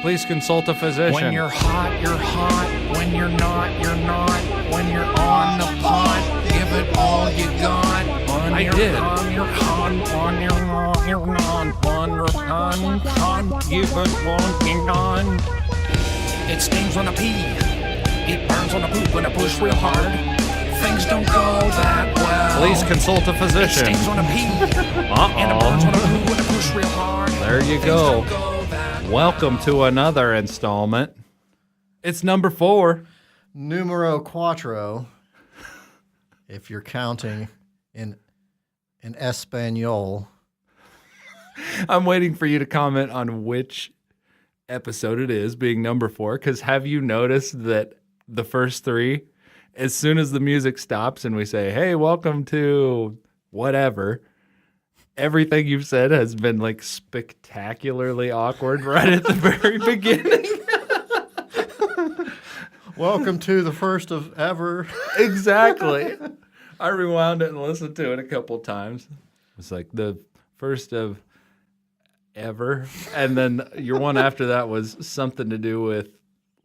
Please consult a physician. When you're hot, you're hot. When you're not, you're not. When you're on the pot, give it all you got. I did. On your con, on your not, you're not. On your con, give it all you got. It stings on a pee. It burns on a poop when I push real hard. Things don't go that well. Please consult a It physician. stings on a pee. And it burns on a poop when I push real hard. There you Things go. don't go that well. Welcome to another installment. It's number 4. Numero cuatro, if you're counting in Espanol. I'm waiting for you to comment on which episode it is, being number 4, because have you noticed that the first 3, as soon as the music stops and we say, hey, welcome to whatever, everything you've said has been like spectacularly awkward right at the very beginning. Welcome to the first of ever. Exactly. I rewound it and listened to it a couple times. It's like the first of ever. And then your one after that was something to do with,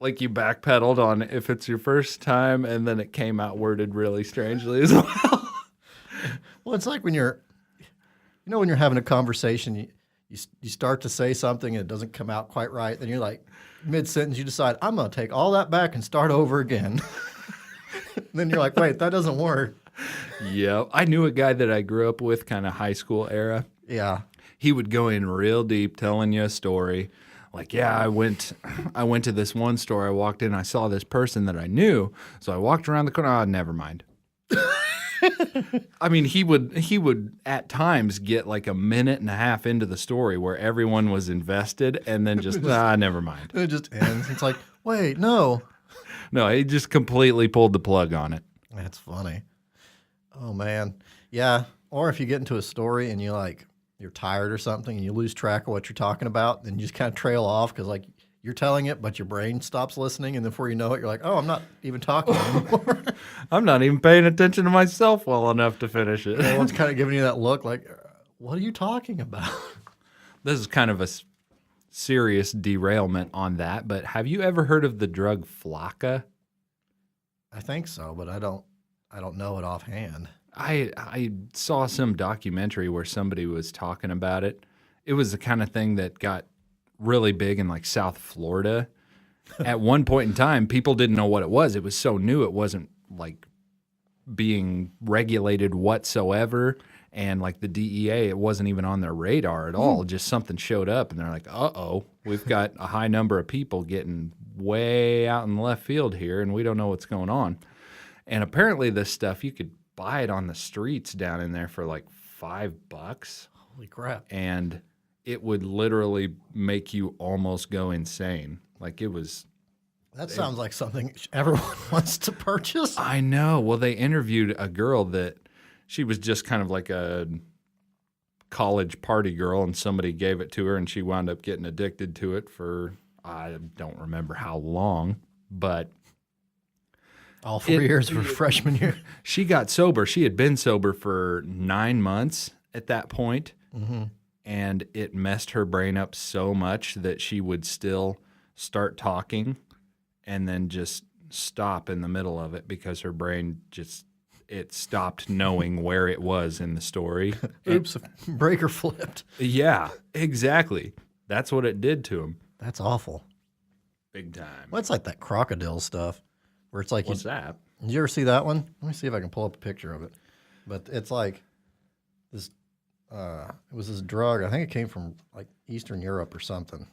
like, you backpedaled on if it's your first time, and then it came out worded really strangely as well. Well, it's like when you're having a conversation, you start to say something and it doesn't come out quite right. Then you're like, mid-sentence, you decide, I'm going to take all that back and start over again. Then you're like, wait, that doesn't work. Yeah. I knew a guy that I grew up with, kind of high school era. Yeah. He would go in real deep telling you a story. Like, yeah, I went to this one store. I walked in, I saw this person that I knew. So I walked around the corner. Oh, never mind. I mean, he would at times get like a minute and a half into the story where everyone was invested, and then just never mind. It just ends. It's like, wait, no. No, he just completely pulled the plug on it. That's funny. Oh, man. Yeah. Or if you get into a story and you're tired or something and you lose track of what you're talking about, then you just kind of trail off because, like, you're telling it, but your brain stops listening. And before you know it, you're like, oh, I'm not even talking anymore. I'm not even paying attention to myself well enough to finish it. Everyone's kind of giving you that look like, what are you talking about? This is kind of a serious derailment on that, but have you ever heard of the drug Flakka? I think so, but I don't know it offhand. I saw some documentary where somebody was talking about it. It was the kind of thing that got really big in like South Florida. At one point in time, people didn't know what it was. It was so new, it wasn't like being regulated whatsoever. And like the DEA, it wasn't even on their radar at all. Just something showed up and they're like, uh-oh, we've got a high number of people getting way out in left field here and we don't know what's going on. And apparently this stuff, you could buy it on the streets down in there for like $5. Holy crap. And it would literally make you almost go insane. Like, it was... That sounds like something everyone wants to purchase. I know. Well, they interviewed a girl that she was just kind of like a college party girl, and somebody gave it to her, and she wound up getting addicted to it for, I don't remember how long, but... All 4 years for freshman year. She got sober. She had been sober for 9 months at that point. Mm-hmm. And it messed her brain up so much that she would still start talking and then just stop in the middle of it because her brain it stopped knowing where it was in the story. Oops, breaker flipped. Yeah, exactly. That's what it did to him. That's awful. Big time. Well, it's like that crocodile stuff where it's like, What's that? did you ever see that one? Let me see if I can pull up a picture of it. But it's like this, it was this drug. I think it came from like Eastern Europe or something.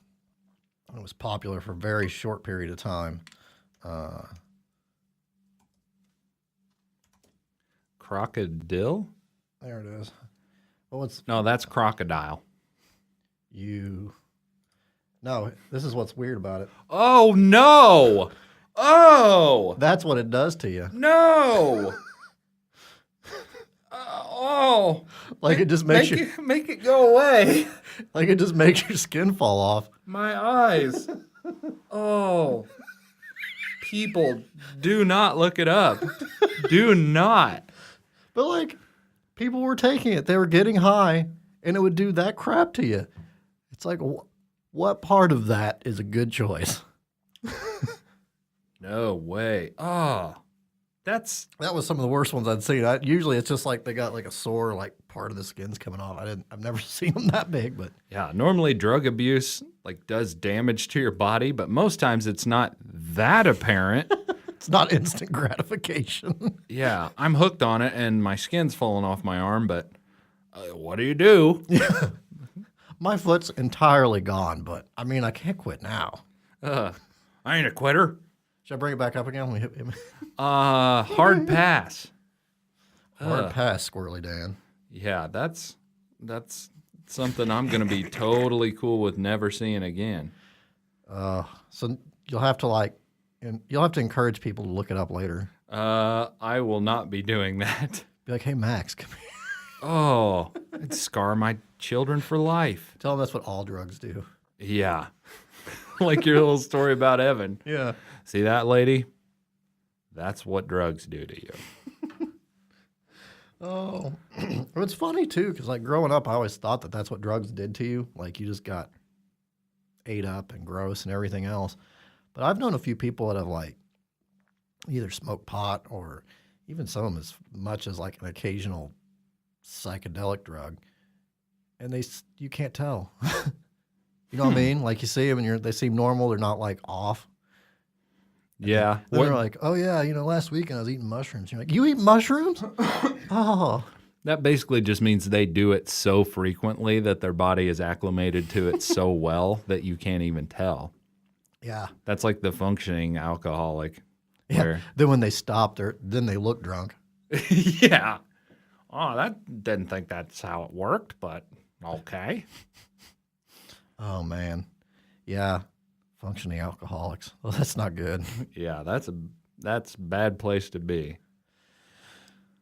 It was popular for a very short period of time. Crocodile? There it is. Well, it's No, that's crocodile. No, this is what's weird about it. Oh, no. Oh, That's what it does to you. no. Like it just makes make it go away. like it just makes your skin fall off. My eyes. Oh. People, do not look it up. Do not. But like people were taking it. They were getting high and it would do that crap to you. It's like What part of that is a good choice? No way. Oh, That was some of the worst ones I'd seen. Usually it's just like they got like a sore, like part of the skin's coming off. I've never seen them that big, but yeah. Normally drug abuse like does damage to your body, but most times it's not that apparent. it's not instant gratification. Yeah, I'm hooked on it and my skin's falling off my arm, but what do you do? My foot's entirely gone, but I mean, I can't quit now. I ain't a quitter. Should I bring it back up again? We hit him. Hard pass. Hard pass, Squirrely Dan. Yeah, that's something I'm going to be totally cool with never seeing again. So you'll have to encourage people to look it up later. I will not be doing that. Be like, hey, Max, come here. Oh, it'd scar my children for life. Tell them that's what all drugs do. Yeah. Like your little story about Evan. Yeah. See that, lady? That's what drugs do to you. Oh, it's funny too, because like growing up, I always thought that that's what drugs did to you. Like you just got ate up and gross and everything else. But I've known a few people that have like either smoked pot or even some of them as much as like an occasional psychedelic drug, and you can't tell. You know what I mean? Like you see them and they seem normal. They're not like off. Yeah. Then they're like, oh yeah, last weekend I was eating mushrooms. You're like, you eat mushrooms? Oh. That basically just means they do it so frequently that their body is acclimated to it so well that you can't even tell. Yeah. That's like the functioning alcoholic. Yeah. Where, Then when they stop, then they look drunk. yeah. Oh, that didn't think that's how it worked, but okay. Oh man. Yeah. Functioning alcoholics. Well, that's not good. Yeah, that's a bad place to be.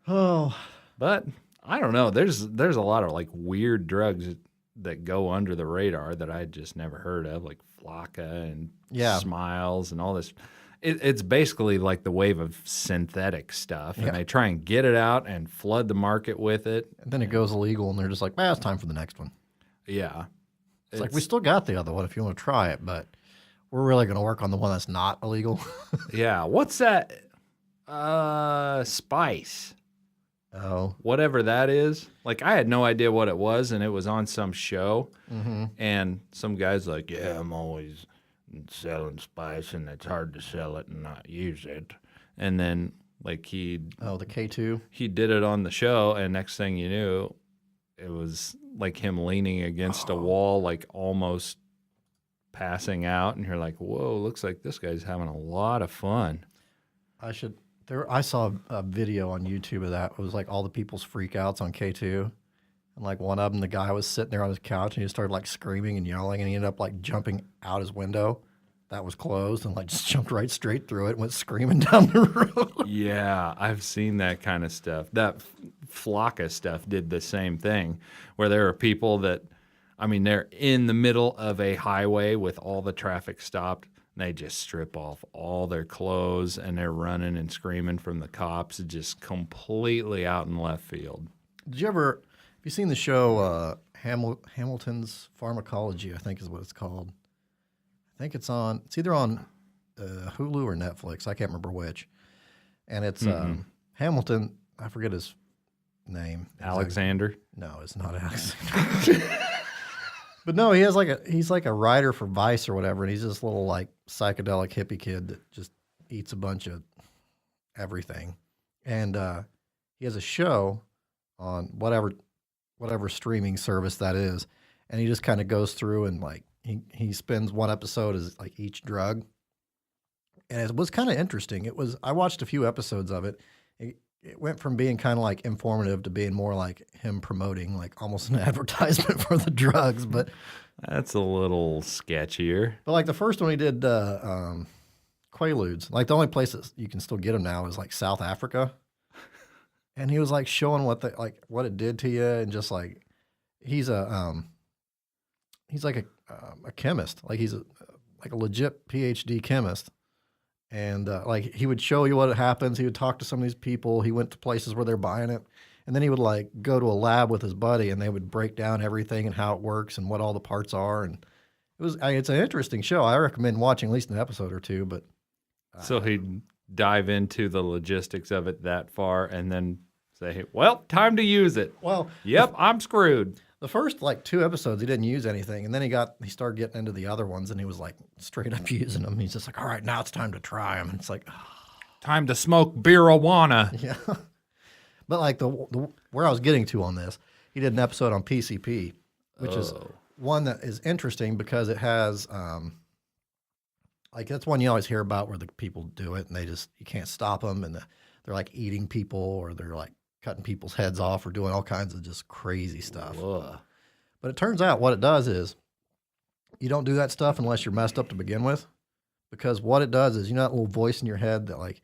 Oh. But I don't know. There's a lot of like weird drugs that go under the radar that I just never heard of, like Flocka and Smiles and all this. It's basically like the wave of synthetic stuff, and they try and get it out and flood the market with it. And then it goes illegal, and they're just like, it's time for the next one. Yeah. It's like, we still got the other one if you want to try it, but we're really going to work on the one that's not illegal. Yeah. What's that? Spice. Oh. Whatever that is. Like, I had no idea what it was, and it was on some show. Mm-hmm. And some guy's like, yeah, I'm always selling spice, and it's hard to sell it and not use it. And then, like, the K2? He did it on the show, and next thing you knew, it was like him leaning against a wall, like almost passing out. And you're like, whoa, looks like this guy's having a lot of fun. I saw a video on YouTube of that. It was like all the people's freakouts on K2. And like one of them, the guy was sitting there on his couch and he started like screaming and yelling and he ended up like jumping out his window that was closed and like just jumped right straight through it and went screaming down the road. Yeah, I've seen that kind of stuff. That Flocka stuff did the same thing where there are people that, I mean, they're in the middle of a highway with all the traffic stopped. They just strip off all their clothes and they're running and screaming from the cops, just completely out in left field. Have you seen the show Hamilton's Pharmacology, I think is what it's called. I think it's either on Hulu or Netflix. I can't remember which. And it's Hamilton, I forget his name. Alexander? No, it's not Alexander. But no, he's like a writer for Vice or whatever, and he's this little like psychedelic hippie kid that just eats a bunch of everything. And he has a show on whatever streaming service that is, and he just kind of goes through and like he spends one episode as like each drug. And it was kind of interesting. I watched a few episodes of it. It went from being kind of like informative to being more like him promoting like almost an advertisement for the drugs. But that's a little sketchier. But like the first one he did, Quaaludes. Like the only place that you can still get them now is like South Africa. And he was like showing what it did to you, and just like he's like a chemist. Like he's a legit PhD chemist. And like he would show you what happens. He would talk to some of these people. He went to places where they're buying it. And then he would like go to a lab with his buddy and they would break down everything and how it works and what all the parts are. And It's an interesting show. I recommend watching at least an episode or two. But So he'd dive into the logistics of it that far and then say, well, time to use it. well, Yep, I'm screwed. the first like 2 episodes he didn't use anything, and then he started getting into the other ones, and he was like straight up using them. He's just like, all right, now it's time to try them. And it's like, Time to smoke beer-awana. yeah. But like the where I was getting to on this, he did an episode on PCP, which is one that is interesting because it has like that's one you always hear about where the people do it and you can't stop them, and they're like eating people or they're like cutting people's heads off or doing all kinds of just crazy stuff. Ugh. But it turns out what it does is you don't do that stuff unless you're messed up to begin with, because what it does is, you know, that little voice in your head that like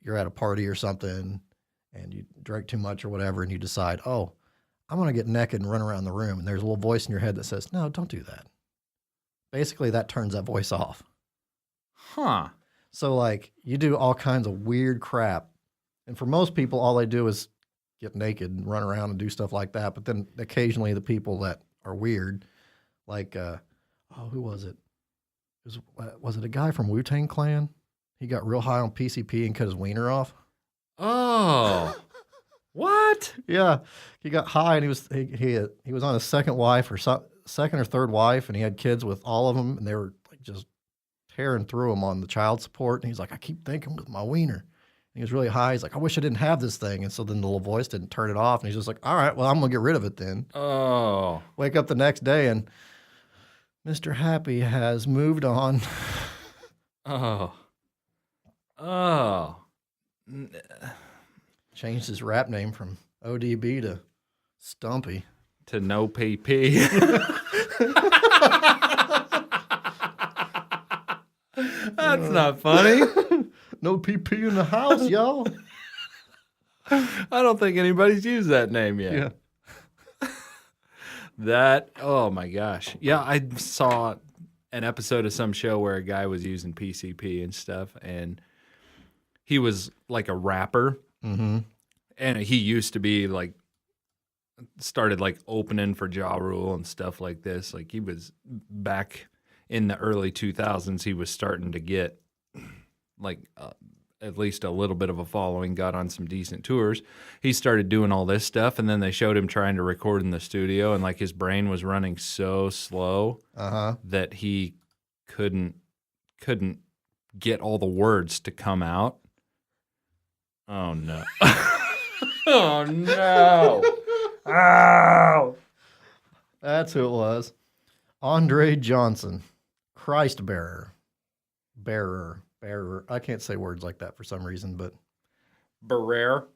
you're at a party or something and you drink too much or whatever, and you decide, oh, I'm going to get naked and run around the room. And there's a little voice in your head that says, no, don't do that. Basically, that turns that voice off. Huh. So like you do all kinds of weird crap. And for most people, all they do is get naked and run around and do stuff like that. But then occasionally the people that are weird, like, who was it? Was it a guy from Wu-Tang Clan? He got real high on PCP and cut his wiener off. Oh. What? Yeah, he got high and he was on his second wife or second or third wife, and he had kids with all of them, and they were like just tearing through him on the child support. And he's like, I keep thinking with my wiener. And he was really high. He's like, I wish I didn't have this thing. And so then the little voice didn't turn it off, and he's just like, all right, well, I'm gonna get rid of it then. Oh. Wake up the next day and Mr. Happy has moved on. Oh. Oh. Changed his rap name from ODB to Stumpy. To no PP. That's not funny. No PP in the house, y'all. I don't think anybody's used that name yet. Yeah. Oh my gosh. Yeah, I saw an episode of some show where a guy was using PCP and stuff, and he was like a rapper. Mm-hmm. And he used to be like, started like opening for Ja Rule and stuff like this. Like he was back in the early 2000s, he was starting to get like at least a little bit of a following, got on some decent tours. He started doing all this stuff, and then they showed him trying to record in the studio, and like his brain was running so slow that he couldn't get all the words to come out. Oh no. Oh no. Ow. That's who it was. Andre Johnson, Christ bearer. I can't say words like that for some reason, but Barrere.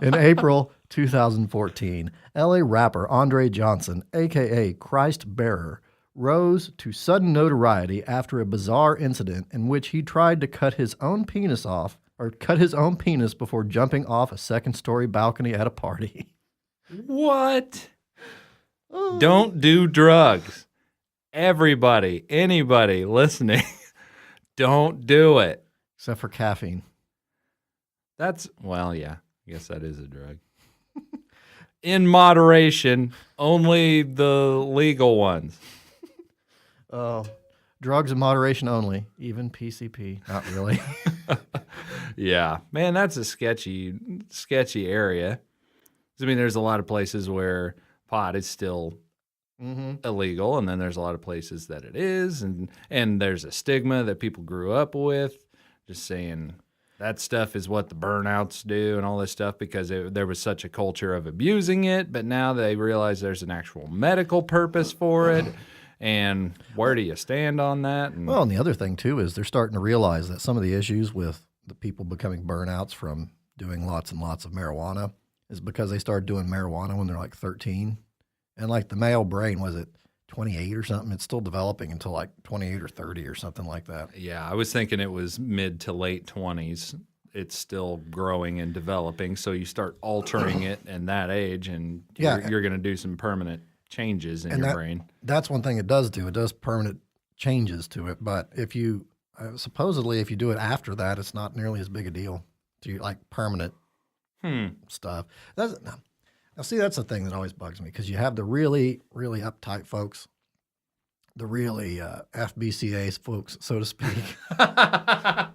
In April 2014, LA rapper Andre Johnson, aka Christ Bearer, rose to sudden notoriety after a bizarre incident in which he tried to cut his own penis before jumping off a second-story balcony at a party. What? Don't do drugs. Everybody, anybody listening, don't do it. Except for caffeine. Well, yeah, I guess that is a drug. In moderation, only the legal ones. Oh, drugs in moderation only, even PCP. Not really. Yeah, man, that's a sketchy area. I mean, there's a lot of places where pot is still illegal, and then there's a lot of places that it is, and there's a stigma that people grew up with, just saying that stuff is what the burnouts do and all this stuff because there was such a culture of abusing it, but now they realize there's an actual medical purpose for it. And where do you stand on that? Well, and the other thing, too, is they're starting to realize that some of the issues with the people becoming burnouts from doing lots and lots of marijuana is because they started doing marijuana when they're like 13. And like the male brain, was it 28 or something? It's still developing until like 28 or 30 or something like that. Yeah, I was thinking it was mid to late 20s. It's still growing and developing. So you start altering it in that age, and you're going to do some permanent changes in your brain. That's one thing it does do. It does permanent changes to it. But if you supposedly if you do it after that, it's not nearly as big a deal to like permanent stuff. Now, see, that's the thing that always bugs me because you have the really, really uptight folks, the really FBCA folks, so to speak. And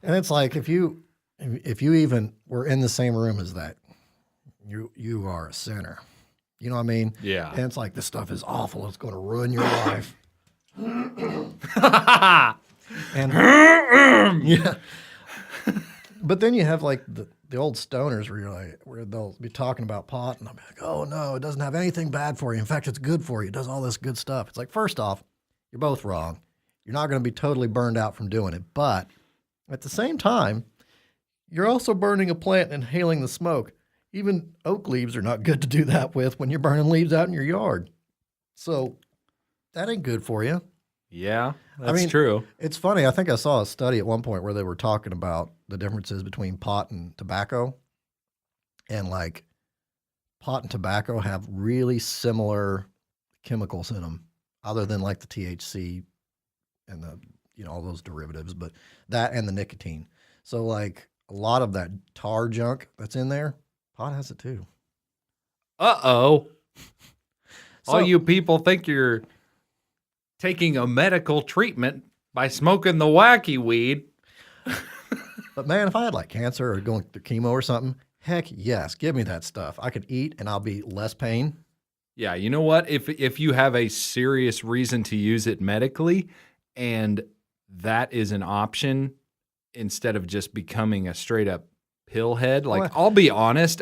it's like if you even were in the same room as that, you are a sinner. You know what I mean? Yeah. And it's like this stuff is awful. It's going to ruin your life. And yeah. But then you have like the old stoners where they'll be talking about pot and they'll be like, oh no, it doesn't have anything bad for you. In fact, it's good for you. It does all this good stuff. It's like, first off, you're both wrong. You're not going to be totally burned out from doing it. But at the same time, you're also burning a plant and inhaling the smoke. Even oak leaves are not good to do that with when you're burning leaves out in your yard. So that ain't good for you. Yeah, that's true. It's funny. I think I saw a study at one point where they were talking about the differences between pot and tobacco. And like pot and tobacco have really similar chemicals in them, other than like the THC and the, all those derivatives, but that and the nicotine. So like a lot of that tar junk that's in there, pot has it too. Uh-oh. So- All you people think you're taking a medical treatment by smoking the wacky weed. But man, if I had like cancer or going through chemo or something, heck yes, give me that stuff. I could eat and I'll be less pain. Yeah, you know what? If you have a serious reason to use it medically and that is an option instead of just becoming a straight up pillhead, like I'll be honest,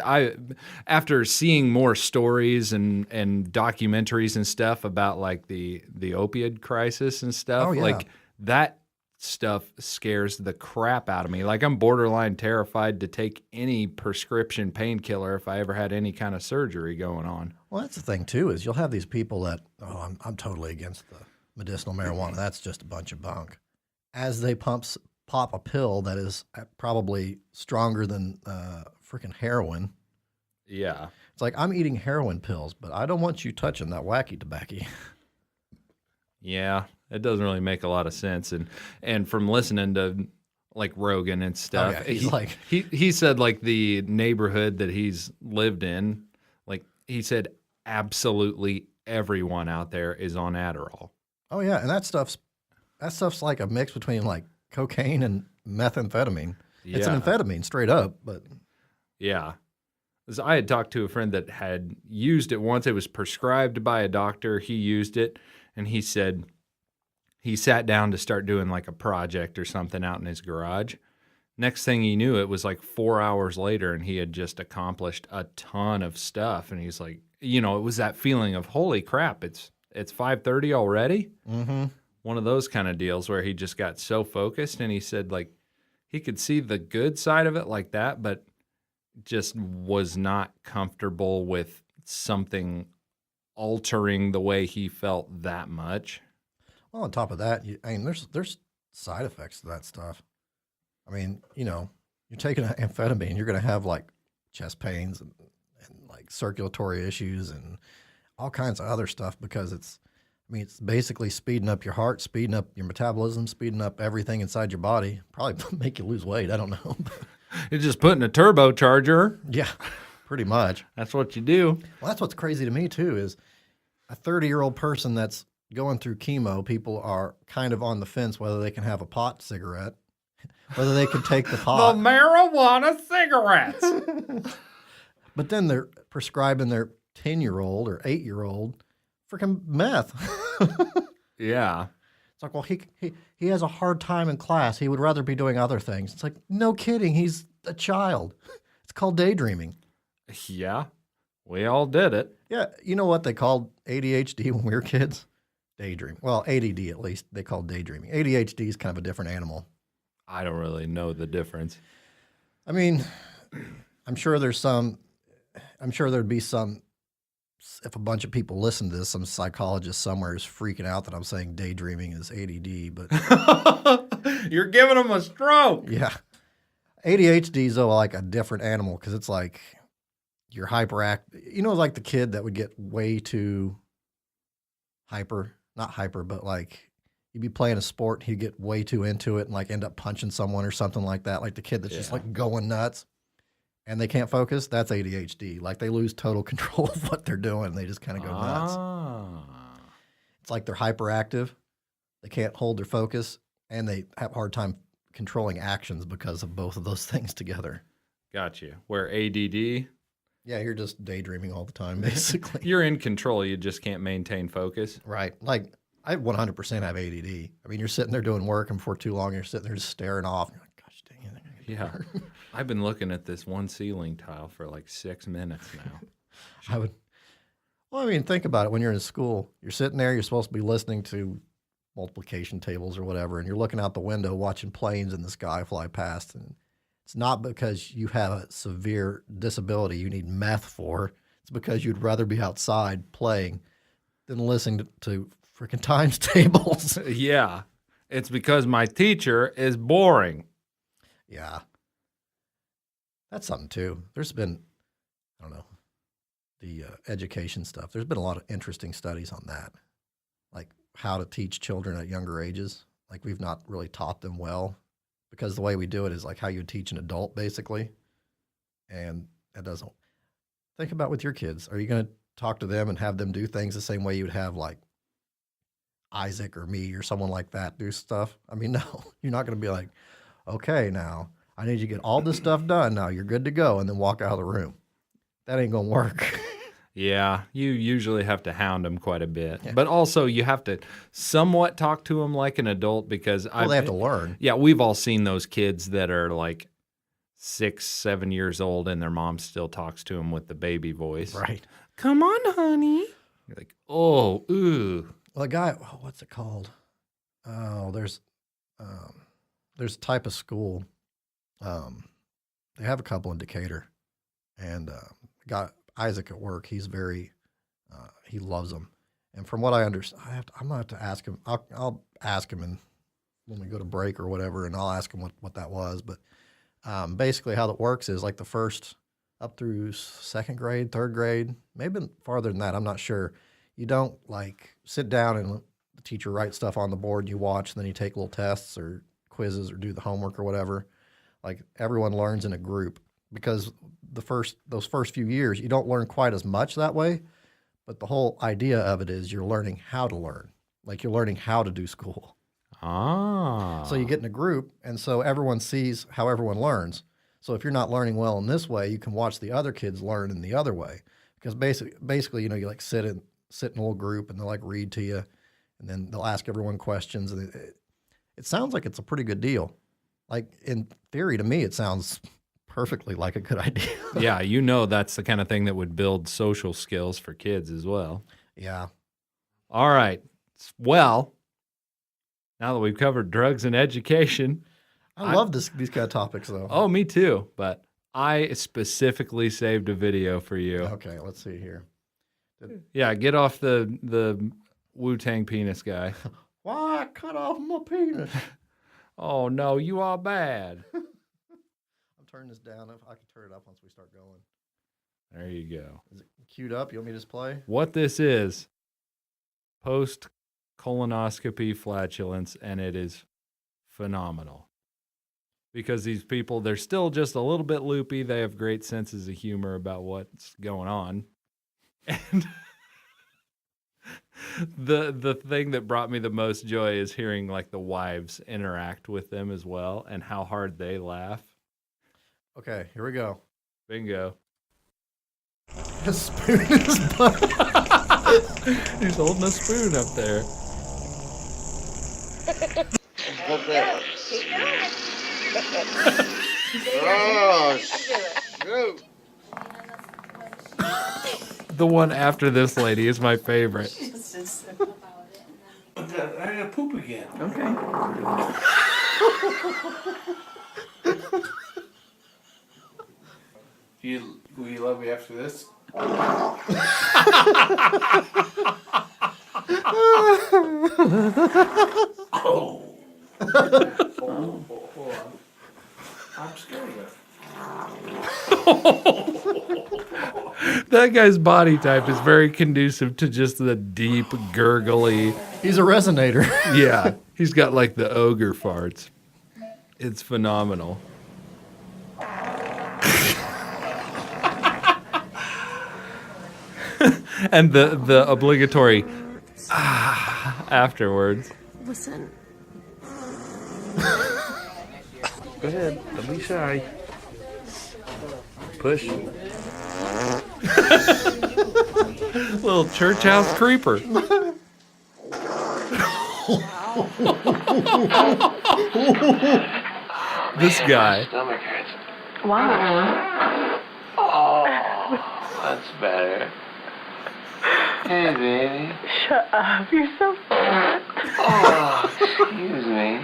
after seeing more stories and documentaries and stuff about like the opioid crisis and stuff, like that stuff scares the crap out of me. Like I'm borderline terrified to take any prescription painkiller if I ever had any kind of surgery going on. Well, that's the thing too, is you'll have these people that, I'm totally against the medicinal marijuana. That's just a bunch of bunk. As they pop a pill that is probably stronger than freaking heroin. Yeah. It's like, I'm eating heroin pills, but I don't want you touching that wacky tobacco. Yeah, it doesn't really make a lot of sense. And from listening to like Rogan and stuff, he said like the neighborhood that he's lived in, like he said absolutely everyone out there is on Adderall. Oh yeah, and that stuff's like a mix between like cocaine and methamphetamine. Yeah. It's an amphetamine straight up, but yeah. I had talked to a friend that had used it once. It was prescribed by a doctor. He used it, and he said he sat down to start doing like a project or something out in his garage. Next thing he knew, it was like 4 hours later, and he had just accomplished a ton of stuff. And he's like, it was that feeling of, holy crap, it's 5:30 already? Mm-hmm. One of those kind of deals where he just got so focused, and he said like he could see the good side of it like that, but just was not comfortable with something altering the way he felt that much. Well, on top of that, there's side effects to that stuff. I mean, you're taking an amphetamine, you're going to have like chest pains and like circulatory issues and all kinds of other stuff because it's basically speeding up your heart, speeding up your metabolism, speeding up everything inside your body. Probably make you lose weight. I don't know. You're just putting a turbocharger. Yeah, pretty much. That's what you do. Well, that's what's crazy to me, too, is a 30-year-old person that's going through chemo, people are kind of on the fence whether they can have a pot cigarette, whether they can take the pot. The marijuana cigarettes. But then they're prescribing their 10-year-old or 8-year-old freaking meth. Yeah. It's like, well, he has a hard time in class. He would rather be doing other things. It's like, no kidding. He's a child. It's called daydreaming. Yeah. We all did it. Yeah. You know what they called ADHD when we were kids? Daydream. Well, ADD at least. They called daydreaming. ADHD is kind of a different animal. I don't really know the difference. I mean, I'm sure there'd be some, if a bunch of people listen to this, some psychologist somewhere is freaking out that I'm saying daydreaming is ADD, but you're giving them a stroke. Yeah. ADHD is like a different animal because it's like you're hyperactive. Like the kid that would get way too not hyper, but like you'd be playing a sport, he'd get way too into it and like end up punching someone or something like that. Like the kid that's just like going nuts. and they can't focus, that's ADHD. Like they lose total control of what they're doing. They just kind of go nuts. It's like they're hyperactive. They can't hold their focus, and they have a hard time controlling actions because of both of those things together. Got you. Where ADD, Yeah, you're just daydreaming all the time, basically. you're in control. You just can't maintain focus. Right. Like I 100% have ADD. I mean, you're sitting there doing work, and before too long, you're sitting there just staring off. And you're like, gosh dang it. Yeah. I've been looking at this one ceiling tile for like 6 minutes now. I would. Well, I mean, think about it. When you're in school, you're sitting there. You're supposed to be listening to multiplication tables or whatever, and you're looking out the window watching planes in the sky fly past. And it's not because you have a severe disability you need meth for. It's because you'd rather be outside playing than listening to freaking times tables. Yeah. It's because my teacher is boring. Yeah. That's something too. There's been, I don't know, the education stuff. There's been a lot of interesting studies on that, like how to teach children at younger ages. Like we've not really taught them well because the way we do it is like how you would teach an adult, basically. And that doesn't, think about with your kids. Are you going to talk to them and have them do things the same way you would have like Isaac or me or someone like that do stuff? I mean, no, you're not going to be like, okay, now I need you to get all this stuff done. Now you're good to go. And then walk out of the room. That ain't going to work. Yeah, you usually have to hound them quite a bit. But also you have to somewhat talk to them like an adult because They have to learn. Yeah, we've all seen those kids that are like 6, 7 years old and their mom still talks to them with the baby voice. Right. Come on, honey. You're like, oh, ooh. Well, a guy, what's it called? Oh, there's a type of school. They have a couple in Decatur, and got Isaac at work. He's very, he loves them. And from what I understand, I'm gonna have to ask him. I'll ask him, and when we go to break or whatever, and I'll ask him what that was. But basically, how that works is like the first up through second grade, third grade, maybe farther than that. I'm not sure. You don't like sit down and the teacher writes stuff on the board. You watch, and then you take little tests or quizzes or do the homework or whatever. Like everyone learns in a group because those first few years you don't learn quite as much that way. But the whole idea of it is you're learning how to learn. Like you're learning how to do school. Ah. So you get in a group, and so everyone sees how everyone learns. So if you're not learning well in this way, you can watch the other kids learn in the other way. Because basically, you know, you like sit in a little group, and they'll like read to you, and then they'll ask everyone questions. And it sounds like it's a pretty good deal. Like in theory, to me, it sounds perfectly like a good idea. Yeah, you know that's the kind of thing that would build social skills for kids as well. Yeah. All right. Well, now that we've covered drugs and education. I love these kind of topics, though. Oh, me too. But I specifically saved a video for you. Okay, let's see here. Yeah, get off the Wu-Tang penis guy. Why cut off my penis? Oh, no, you are bad. I'm turning this down. I can turn it up once we start going. There you go. Is it queued up? You want me to just play? What this is, post-colonoscopy flatulence, and it is phenomenal. Because these people, they're still just a little bit loopy. They have great senses of humor about what's going on. And the thing that brought me the most joy is hearing like the wives interact with them as well and how hard they laugh. Okay, here we go. Bingo. A spoon in his butt. He's holding a spoon up there. Oh, shoot. The one after this lady is my favorite. I gotta poop again. Will you love me after this? Oh. Hold on. I'm scared of it. That guy's body type is very conducive to just the deep, gurgly. He's a resonator. Yeah, he's got like the ogre farts. It's phenomenal. And the obligatory afterwards. Listen. Go ahead. Don't be shy. Push. Little church house creeper. This guy. Stomach hurts. Wow. That's better. Hey, baby. Shut up. You're so fat. Oh, excuse me.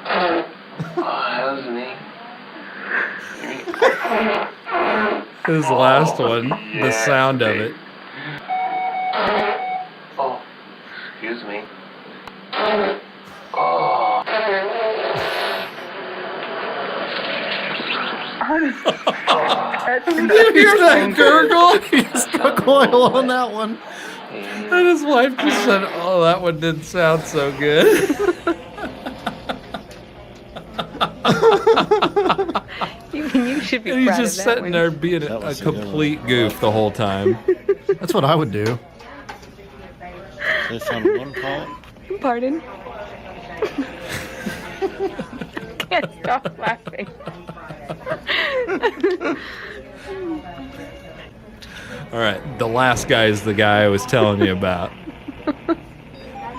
Oh, how's me? His last one, the sound of it. Oh, excuse me. Here's that gurgle. He stuck oil on that one. And his wife just said, "Oh, that one didn't sound so good." You should be And he's proud just of that sitting one. there being a was a good one. complete goof the whole time. That's what I would do. They found one fault. Pardon? Can't stop laughing. All right, the last guy is the guy I was telling you about.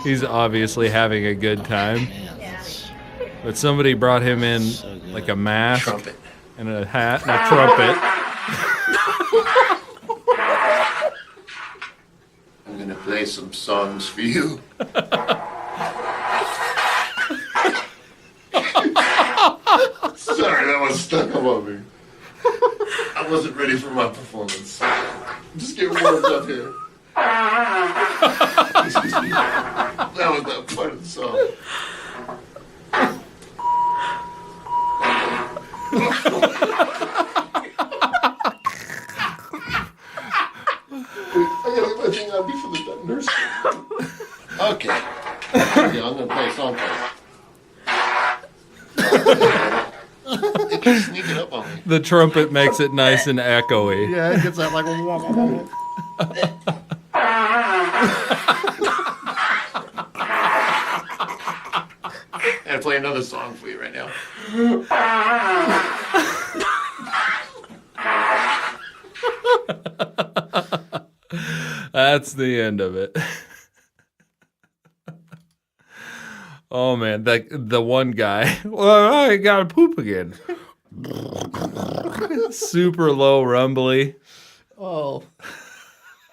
He's obviously having a good time, Man, that's but somebody brought him in so good. like a mask Trumpet. and a hat and a trumpet. I'm gonna play some songs for you. Sorry, that was stuck up on me. I wasn't ready for my performance. Just get warmed up here. Excuse me. That was not part of the song. I gotta get my thing on before the nurse. Okay. Yeah, I'm gonna play a song for you. It keeps sneaking up on me. The trumpet makes it nice and echoey. Yeah, it gets that like. Wah, wah, wah, wah. I'm gonna play another song for you right now. That's the end of it. Oh man, the one guy. Well, I gotta poop again. Super low rumbly. Oh,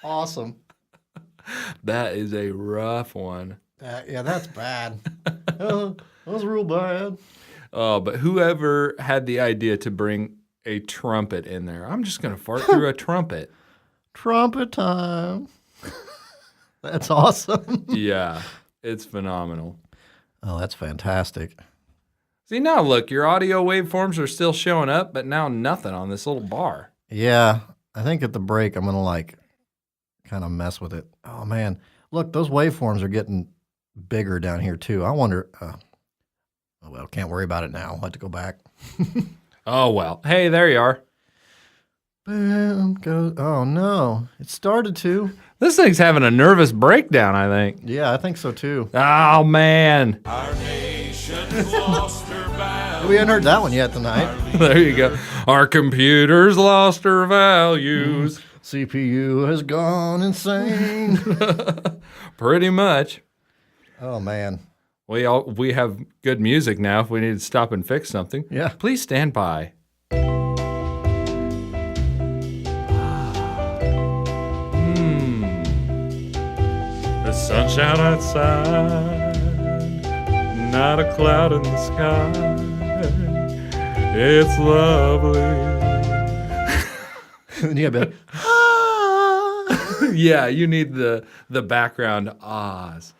awesome. That is a rough one. Yeah, that's bad. That was real bad. Oh, but whoever had the idea to bring a trumpet in there, I'm just gonna fart through a trumpet. Trumpet time. That's awesome. Yeah, it's phenomenal. Oh, that's fantastic. See, now look, your audio waveforms are still showing up, but now nothing on this little bar. Yeah, I think at the break I'm gonna like kind of mess with it. Oh man, look, those waveforms are getting bigger down here too. I wonder. Oh well, can't worry about it now. I'll have to go back. Oh, well. Hey, there you are. Bam goes. Oh no, it started to. This thing's having a nervous breakdown, I think. Yeah, I think so too. Oh, man. We hadn't heard that one yet tonight. There you go. Our computers lost their values. CPU has gone insane. Pretty much. Oh man. We have good music now if we need to stop and fix something. Yeah. Please stand by. The sunshine outside, not a cloud in the sky. It's lovely. Yeah, but Yeah, you need the background ahs.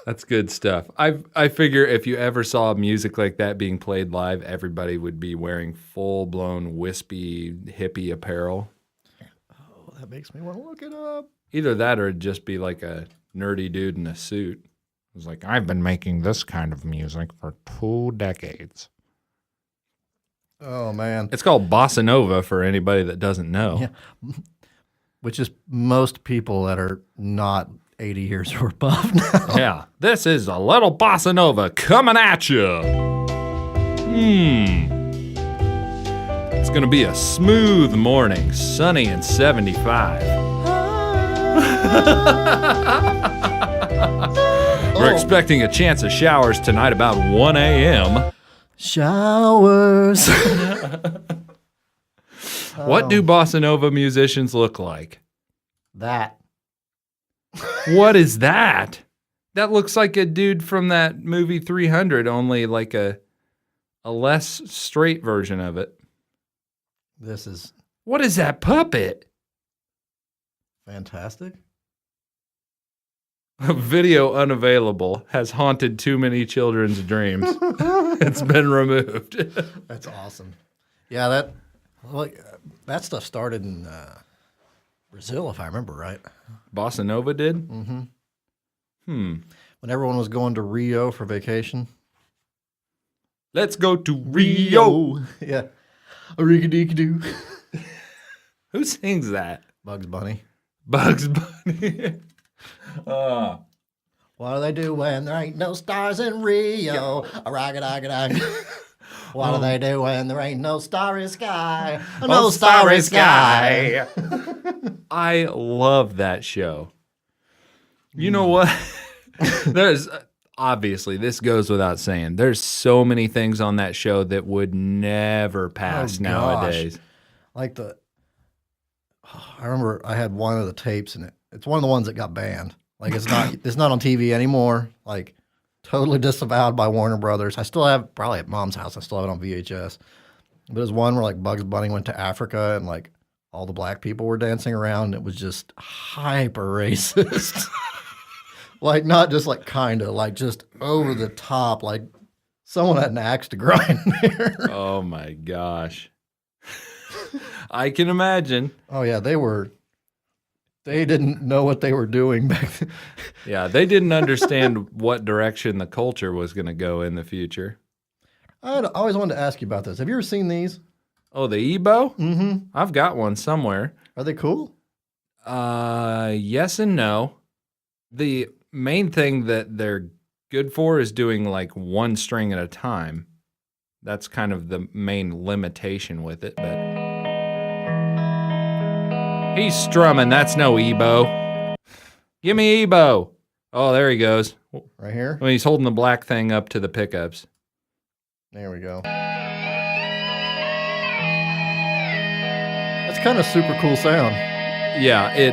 That's good stuff. I figure if you ever saw music like that being played live, everybody would be wearing full-blown wispy hippie apparel. oh, that makes me want to look it up. Either that or it'd just be like a nerdy dude in a suit. It's like, I've been making this kind of music for 2 decades. Oh man. It's called bossa nova for anybody that doesn't know. Yeah. Which is most people that are not 80 years or above now. Yeah, this is a little bossa nova coming at you. It's gonna be a smooth morning, sunny and 75. We're expecting a chance of showers tonight about 1 a.m. Showers. What do bossa nova musicians look like? That. What is that? That looks like a dude from that movie 300, only like a less straight version of it. This is What is that puppet? fantastic. A video unavailable has haunted too many children's dreams. It's been removed. That's awesome. Yeah, that stuff started in Brazil, if I remember right. Bossa Nova did? When everyone was going to Rio for vacation. Let's go to Rio. Yeah. Ariga-dee-doo. Who sings that? Bugs Bunny. Bugs Bunny. What do they do when there ain't no stars in Rio? A-ragga-dagga-dagga. What do they do when there ain't no starry sky? No starry sky. I love that show. You know what? There's obviously, this goes without saying, there's so many things on that show that would never pass Oh, nowadays. Like I remember I had one of the tapes, and it's one of the ones that got banned. Like it's not on TV anymore. Like totally disavowed by Warner Brothers. I still have, probably at Mom's house, I still have it on VHS. But it was one where like Bugs Bunny went to Africa and like all the black people were dancing around. And it was just hyper racist. Like not just like kind of, like just over the top. Like someone had an axe to grind there. Oh my gosh. I can imagine. Oh yeah, they didn't know what they were doing back then. Yeah, they didn't understand what direction the culture was going to go in the future. I always wanted to ask you about this. Have you ever seen these? Oh, the Ebo? Mm-hmm. I've got one somewhere. Are they cool? Yes and no. The main thing that they're good for is doing like one string at a time. That's kind of the main limitation with it, but he's strumming. That's no Ebo. Give me Ebo. Oh, there he goes. Right here? When he's holding the black thing up to the pickups. There we go. That's kind of super cool sound. Yeah, it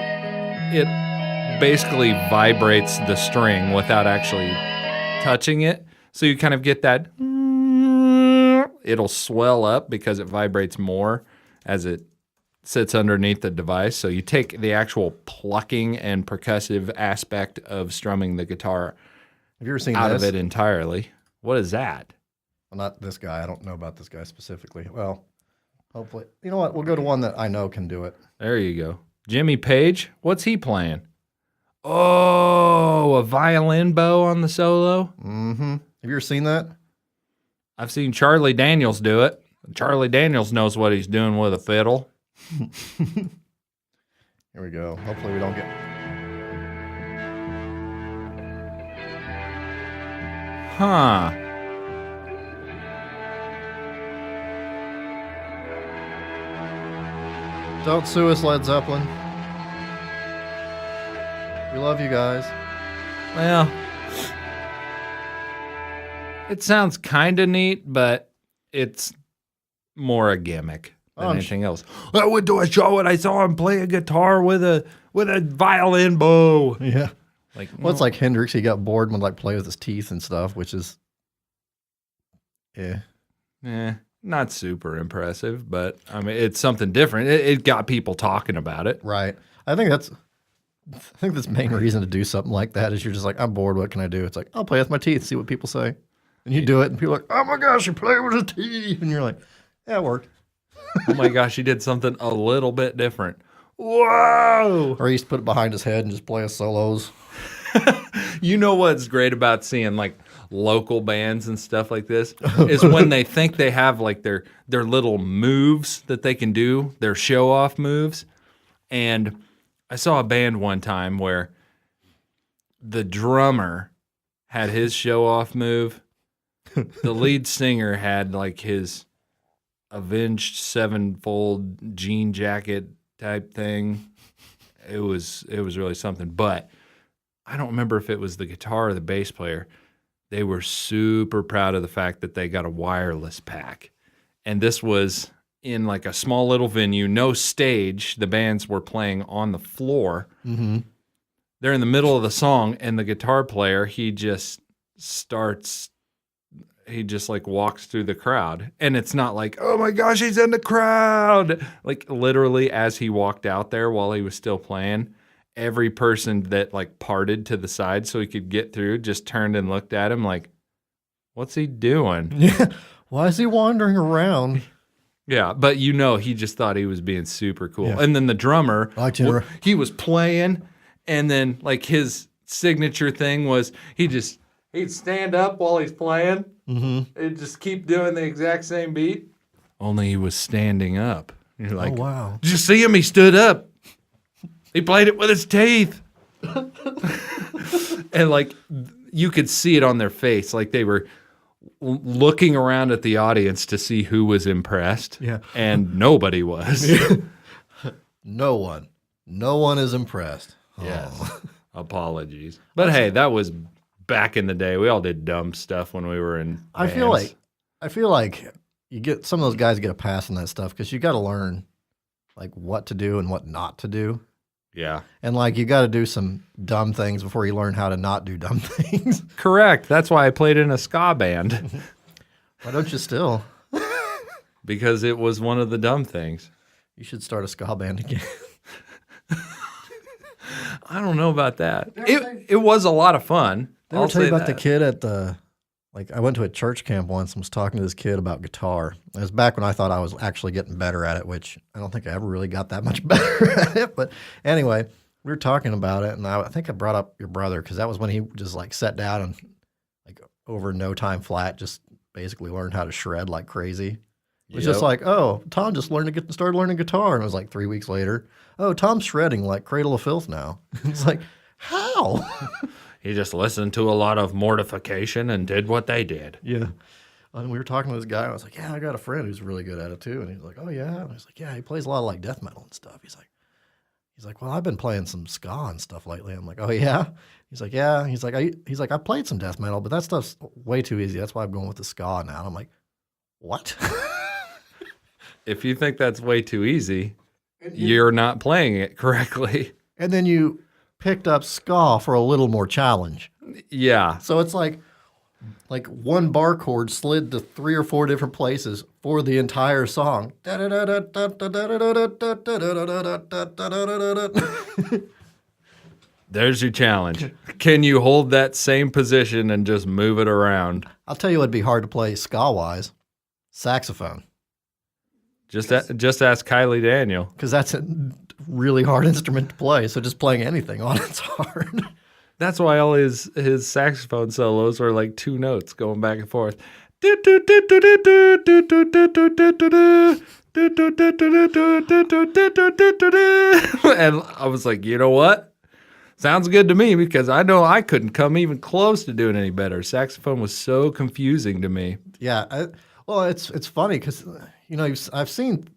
basically vibrates the string without actually touching it. So you kind of get that. It'll swell up because it vibrates more as it sits underneath the device. So you take the actual plucking and percussive aspect of strumming the guitar Have you ever seen out this? of it entirely. What is that? Well, not this guy. I don't know about this guy specifically. Well, hopefully. You know what? We'll go to one that I know can do it. There you go. Jimmy Page, what's he playing? Oh, a violin bow on the solo? Mm-hmm. Have you ever seen that? I've seen Charlie Daniels do it. Charlie Daniels knows what he's doing with a fiddle. Here we go. Hopefully we don't get... Huh. Don't sue us, Led Zeppelin. We love you guys. Well, it sounds kind of neat, but it's more a gimmick than Oh, I'm anything else. I went to a show and I saw him play a guitar with a violin bow. Yeah. Like, Well, it's like Hendrix. He got bored and would like play with his teeth and stuff, which is... Yeah. not super impressive, but I mean, it's something different. It got people talking about it. Right. I think that's the main reason to do something like that is you're just like, I'm bored. What can I do? It's like, I'll play with my teeth, see what people say. And you do it, and people are like, oh my gosh, you play with his teeth. And you're like, yeah, it worked. Oh my gosh, he did something a little bit different. Whoa! Or he used to put it behind his head and just play his solos. You know what's great about seeing like local bands and stuff like this is when they think they have like their little moves that they can do, their show off moves. And I saw a band one time where the drummer had his show off move. The lead singer had like his Avenged Sevenfold jean jacket type thing. It was really something. But I don't remember if it was the guitar or the bass player. They were super proud of the fact that they got a wireless pack. And this was in like a small little venue, no stage. The bands were playing on the floor. Mm-hmm. They're in the middle of the song, and the guitar player, he just like walks through the crowd. And it's not like, oh my gosh, he's in the crowd. Like literally as he walked out there while he was still playing, every person that like parted to the side so he could get through just turned and looked at him like, what's he doing? Yeah. Why is he wandering around? Yeah, but he just thought he was being super cool. Yeah. And then the drummer, Itinerary. he was playing, and then like his signature thing was he'd stand up while he's playing. Mm-hmm. He'd just keep doing the exact same beat. Only he was standing up. You're like, Oh, wow. did you see him? He stood up. He played it with his teeth. And like you could see it on their face. Like they were looking around at the audience to see who was impressed. Yeah. And nobody was. No one is impressed. Yes. Oh. Apologies. But hey, that was back in the day. We all did dumb stuff when we were in I feel bands. like you get some of those guys get a pass on that stuff because you got to learn like what to do and what not to do. Yeah. And like you got to do some dumb things before you learn how to not do dumb things. Correct. That's why I played in a ska band. Why don't you still? Because it was one of the dumb things. You should start a ska band again. I don't know about that. It was a lot of fun. Did I ever tell you about the kid at I went to a church camp once and was talking to this kid about guitar. It was back when I thought I was actually getting better at it, which I don't think I ever really got that much better at it. But anyway, we were talking about it, and I think I brought up your brother because that was when he just like sat down and like over no time flat just basically learned how to shred like crazy. It was just like, oh, Tom just started learning guitar. And it was like 3 weeks later, oh, Tom's shredding like Cradle of Filth now. It's like, how? He just listened to a lot of Mortification and did what they did. Yeah. And we were talking to this guy. And I was like, yeah, I got a friend who's really good at it too. And he's like, oh, yeah. And I was like, yeah, he plays a lot of like death metal and stuff. He's like, well, I've been playing some ska and stuff lately. I'm like, oh, yeah? He's like, yeah. He's like, I played some death metal, but that stuff's way too easy. That's why I'm going with the ska now. And I'm like, what? If you think that's way too easy, you're not playing it correctly. And then you picked up ska for a little more challenge. Yeah. So it's like one bar chord slid to 3 or 4 different places for the entire song. There's your challenge. Can you hold that same position and just move it around? I'll tell you what'd be hard to play ska-wise. Saxophone. Just ask Kylie Daniel. Because that's a really hard instrument to play. So just playing anything on it's hard. That's why all his saxophone solos are like 2 notes going back and forth. And I was like, you know what? Sounds good to me because I know I couldn't come even close to doing any better. Saxophone was so confusing to me. Yeah. Well, it's funny because, I've seen,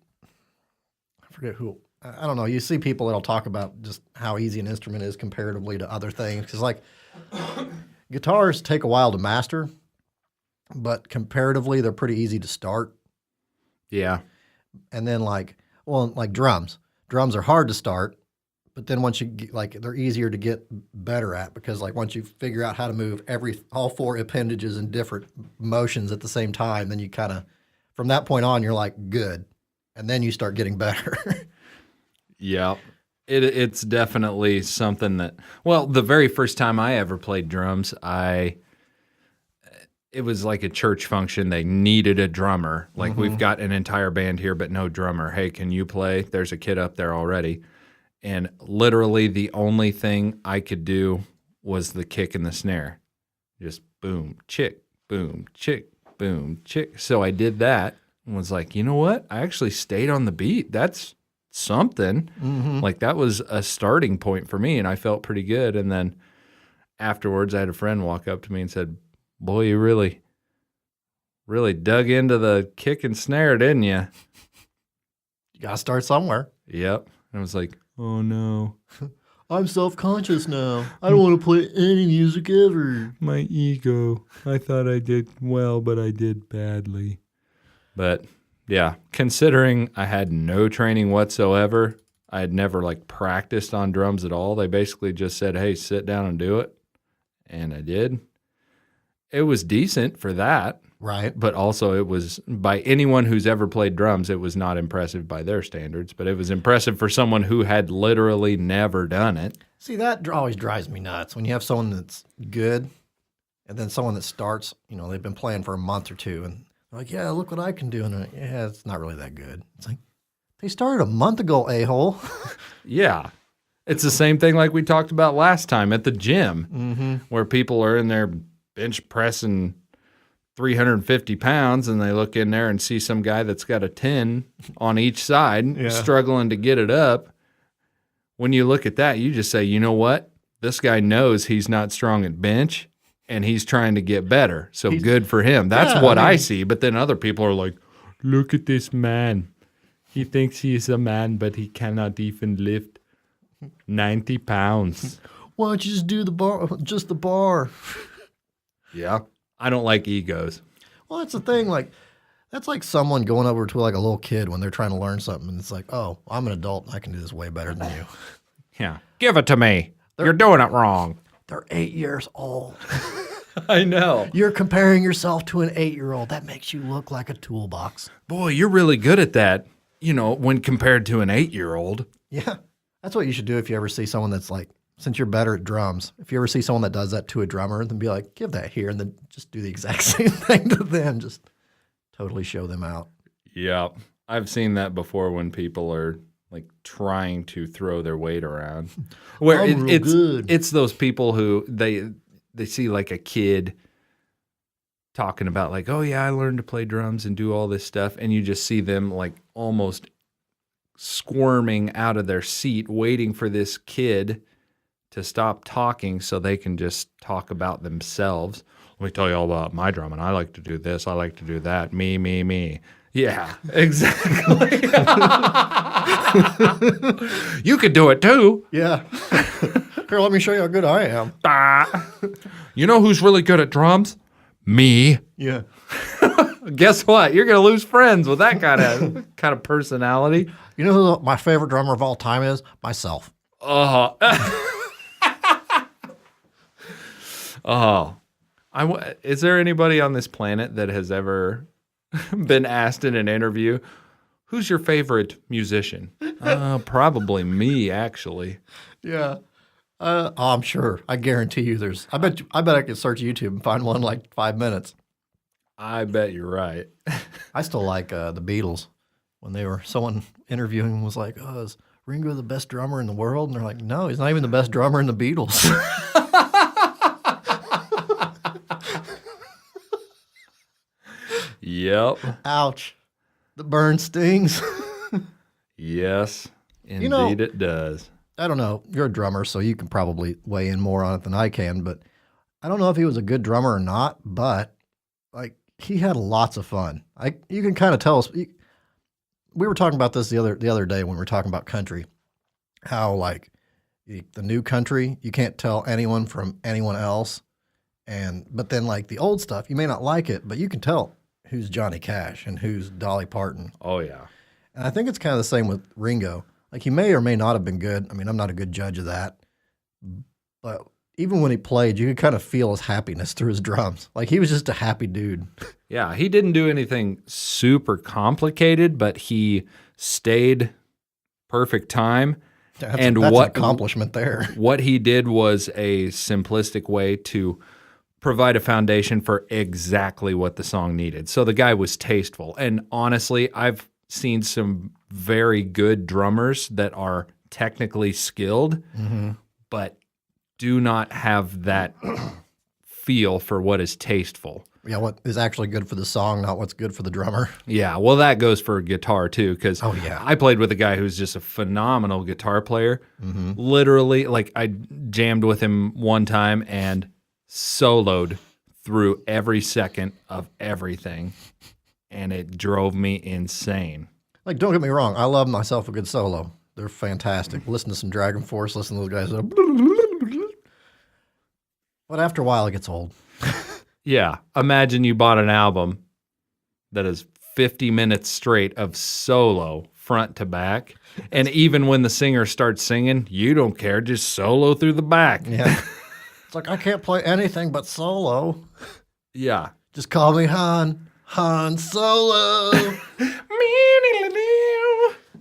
I forget who, I don't know, you see people that'll talk about just how easy an instrument is comparatively to other things. Because, like, guitars take a while to master, but comparatively, they're pretty easy to start. Yeah. And then, like drums. Drums are hard to start, but then once you get, they're easier to get better at because, like, once you figure out how to move all 4 appendages in different motions at the same time, then you kind of, from that point on, you're like, good. And then you start getting better. Yeah. It's definitely something that, well, the very first time I ever played drums, it was like a church function. They needed a drummer. Like, we've got an entire band here, but no drummer. Hey, can you play? There's a kid up there already. And literally the only thing I could do was the kick and the snare. Just boom, chick, boom, chick, boom, chick. So I did that and was like, you know what? I actually stayed on the beat. That's something. Like that was a starting point for me, and I felt pretty good. And then afterwards, I had a friend walk up to me and said, boy, you really dug into the kick and snare, didn't you? You got to start somewhere. Yep. And I was like, oh no. I'm self-conscious now. I don't want to play any music ever. My ego. I thought I did well, but I did badly. But yeah, considering I had no training whatsoever, I had never like practiced on drums at all. They basically just said, hey, sit down and do it. And I did. It was decent for that. Right. But also it was, by anyone who's ever played drums, it was not impressive by their standards, but it was impressive for someone who had literally never done it. See, that always drives me nuts when you have someone that's good and then someone that starts, they've been playing for a month or two and they're like, yeah, look what I can do. And they're like, yeah, it's not really that good. It's like, they started a month ago, a-hole. Yeah. It's the same thing like we talked about last time at the gym, where people are in there bench pressing 350 pounds and they look in there and see some guy that's got a 10 on each side struggling to get it up. When you look at that, you just say, you know what? This guy knows he's not strong at bench and he's trying to get better. So good for him. That's what I see. But then other people are like, look at this man. He thinks he's a man, but he cannot even lift 90 pounds. Why don't you just do the bar, just the bar? Yeah. I don't like egos. Well, that's the thing. Like, that's like someone going over to like a little kid when they're trying to learn something. And it's like, oh, I'm an adult and I can do this way better than you. Yeah. Give it to me. You're doing it wrong. They're 8 years old. I know. You're comparing yourself to an 8-year-old. That makes you look like a toolbox. Boy, you're really good at that, when compared to an 8-year-old. Yeah. That's what you should do if you ever see someone that's like, since you're better at drums, if you ever see someone that does that to a drummer, then be like, give that here, and then just do the exact same thing to them. Just totally show them out. Yeah. I've seen that before when people are like trying to throw their weight around. Where it's those people who they see like a kid talking about like, oh yeah, I learned to play drums and do all this stuff, and you just see them like almost squirming out of their seat waiting for this kid to stop talking so they can just talk about themselves. Let me tell you all about my drum, and I like to do this, I like to do that, me. Yeah, exactly. You could do it too. Yeah. Here, let me show you how good I am. You know who's really good at drums? Me. Yeah. Guess what? You're gonna lose friends with that kind of personality. You know who my favorite drummer of all time is? Myself. Oh. Is there anybody on this planet that has ever been asked in an interview, who's your favorite musician? Probably me, actually. Yeah. I'm sure. I guarantee you there's, I bet I could search YouTube and find one in like 5 minutes. I bet you're right. I still like the Beatles. When someone interviewing was like, oh, is Ringo the best drummer in the world? And they're like, no, he's not even the best drummer in the Beatles. Yep. Ouch. The burn stings. Yes, indeed it does. I don't know. You're a drummer, so you can probably weigh in more on it than I can, but I don't know if he was a good drummer or not, but like he had lots of fun. You can kind of tell us. We were talking about this the other day when we were talking about country, how like the new country, you can't tell anyone from anyone else. But then like the old stuff, you may not like it, but you can tell who's Johnny Cash and who's Dolly Parton. Oh yeah. And I think it's kind of the same with Ringo. Like he may or may not have been good. I mean, I'm not a good judge of that. But even when he played, you could kind of feel his happiness through his drums. Like he was just a happy dude. Yeah, he didn't do anything super complicated, but he stayed perfect time. That's an accomplishment there. What he did was a simplistic way to provide a foundation for exactly what the song needed. So the guy was tasteful. And honestly, I've seen some very good drummers that are technically skilled, but do not have that feel for what is tasteful. Yeah, what is actually good for the song, not what's good for the drummer. Yeah, well, that goes for guitar too, because Oh, yeah. I played with a guy who's just a phenomenal guitar player. Literally, like I jammed with him one time and soloed through every second of everything, and it drove me insane. Like, don't get me wrong, I love myself a good solo. They're fantastic. Listen to some Dragon Force, listen to those guys. But after a while, it gets old. Yeah, imagine you bought an album that is 50 minutes straight of solo front to back, and even when the singer starts singing, you don't care, just solo through the back. Yeah. It's like, I can't play anything but solo. Yeah. Just call me Han Solo.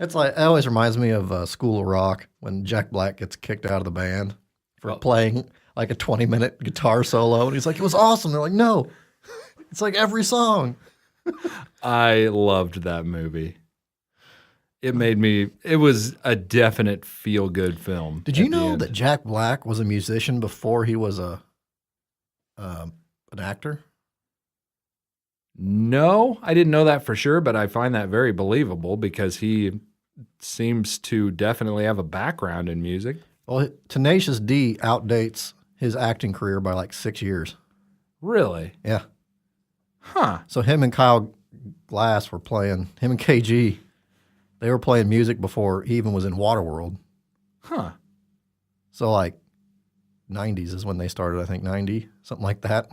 It's like, it always reminds me of School of Rock when Jack Black gets kicked out of the band for playing like a 20-minute guitar solo. And he's like, it was awesome. They're like, no, it's like every song. I loved that movie. It was a definite feel-good film. Did you at the know end. that Jack Black was a musician before he was an actor? No, I didn't know that for sure, but I find that very believable because he seems to definitely have a background in music. Well, Tenacious D outdates his acting career by like 6 years. Really? Yeah. Huh. So him and Kyle Glass were playing, him and KG, they were playing music before he even was in Waterworld. Huh. So like 90s is when they started, I think 90, something like that.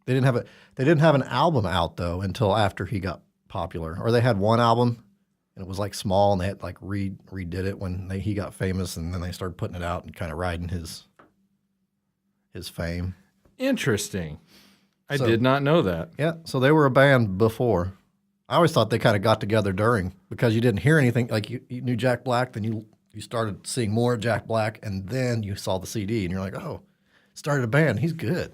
They didn't have an album out though until after he got popular. Or they had one album and it was like small and they had like redid it when he got famous, and then they started putting it out and kind of riding his fame. Interesting. I So- did not know that. Yeah, so they were a band before. I always thought they kind of got together during, because you didn't hear anything. Like you knew Jack Black, then you started seeing more of Jack Black, and then you saw the CD, and you're like, oh, started a band. He's good.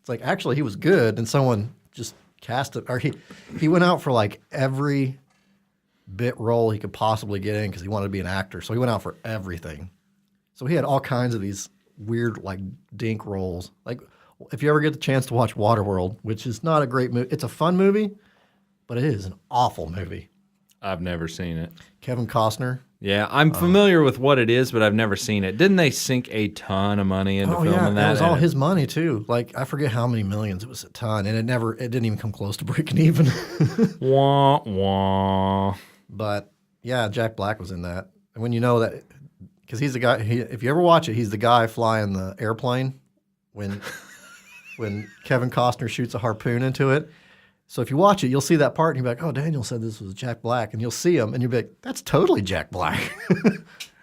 It's like, actually, he was good, and someone just cast it. Or he went out for like every bit role he could possibly get in because he wanted to be an actor. So he went out for everything. So he had all kinds of these weird, like, dink roles. Like, if you ever get the chance to watch Waterworld, which is not a great movie, it's a fun movie, but it is an awful movie. I've never seen it. Kevin Costner. Yeah, I'm familiar with what it is, but I've never seen it. Didn't they sink a ton of money into filming that? It was all And his money too. Like, I forget how many millions. It was a ton, and it didn't even come close to breaking even. Wah, wah. But yeah, Jack Black was in that. And when you know that, because he's the guy. If you ever watch it, he's the guy flying the airplane when Kevin Costner shoots a harpoon into it. So if you watch it, you'll see that part, and you'll be like, "Oh, Daniel said this was Jack Black," and you'll see him, and you'll be like, "That's totally Jack Black."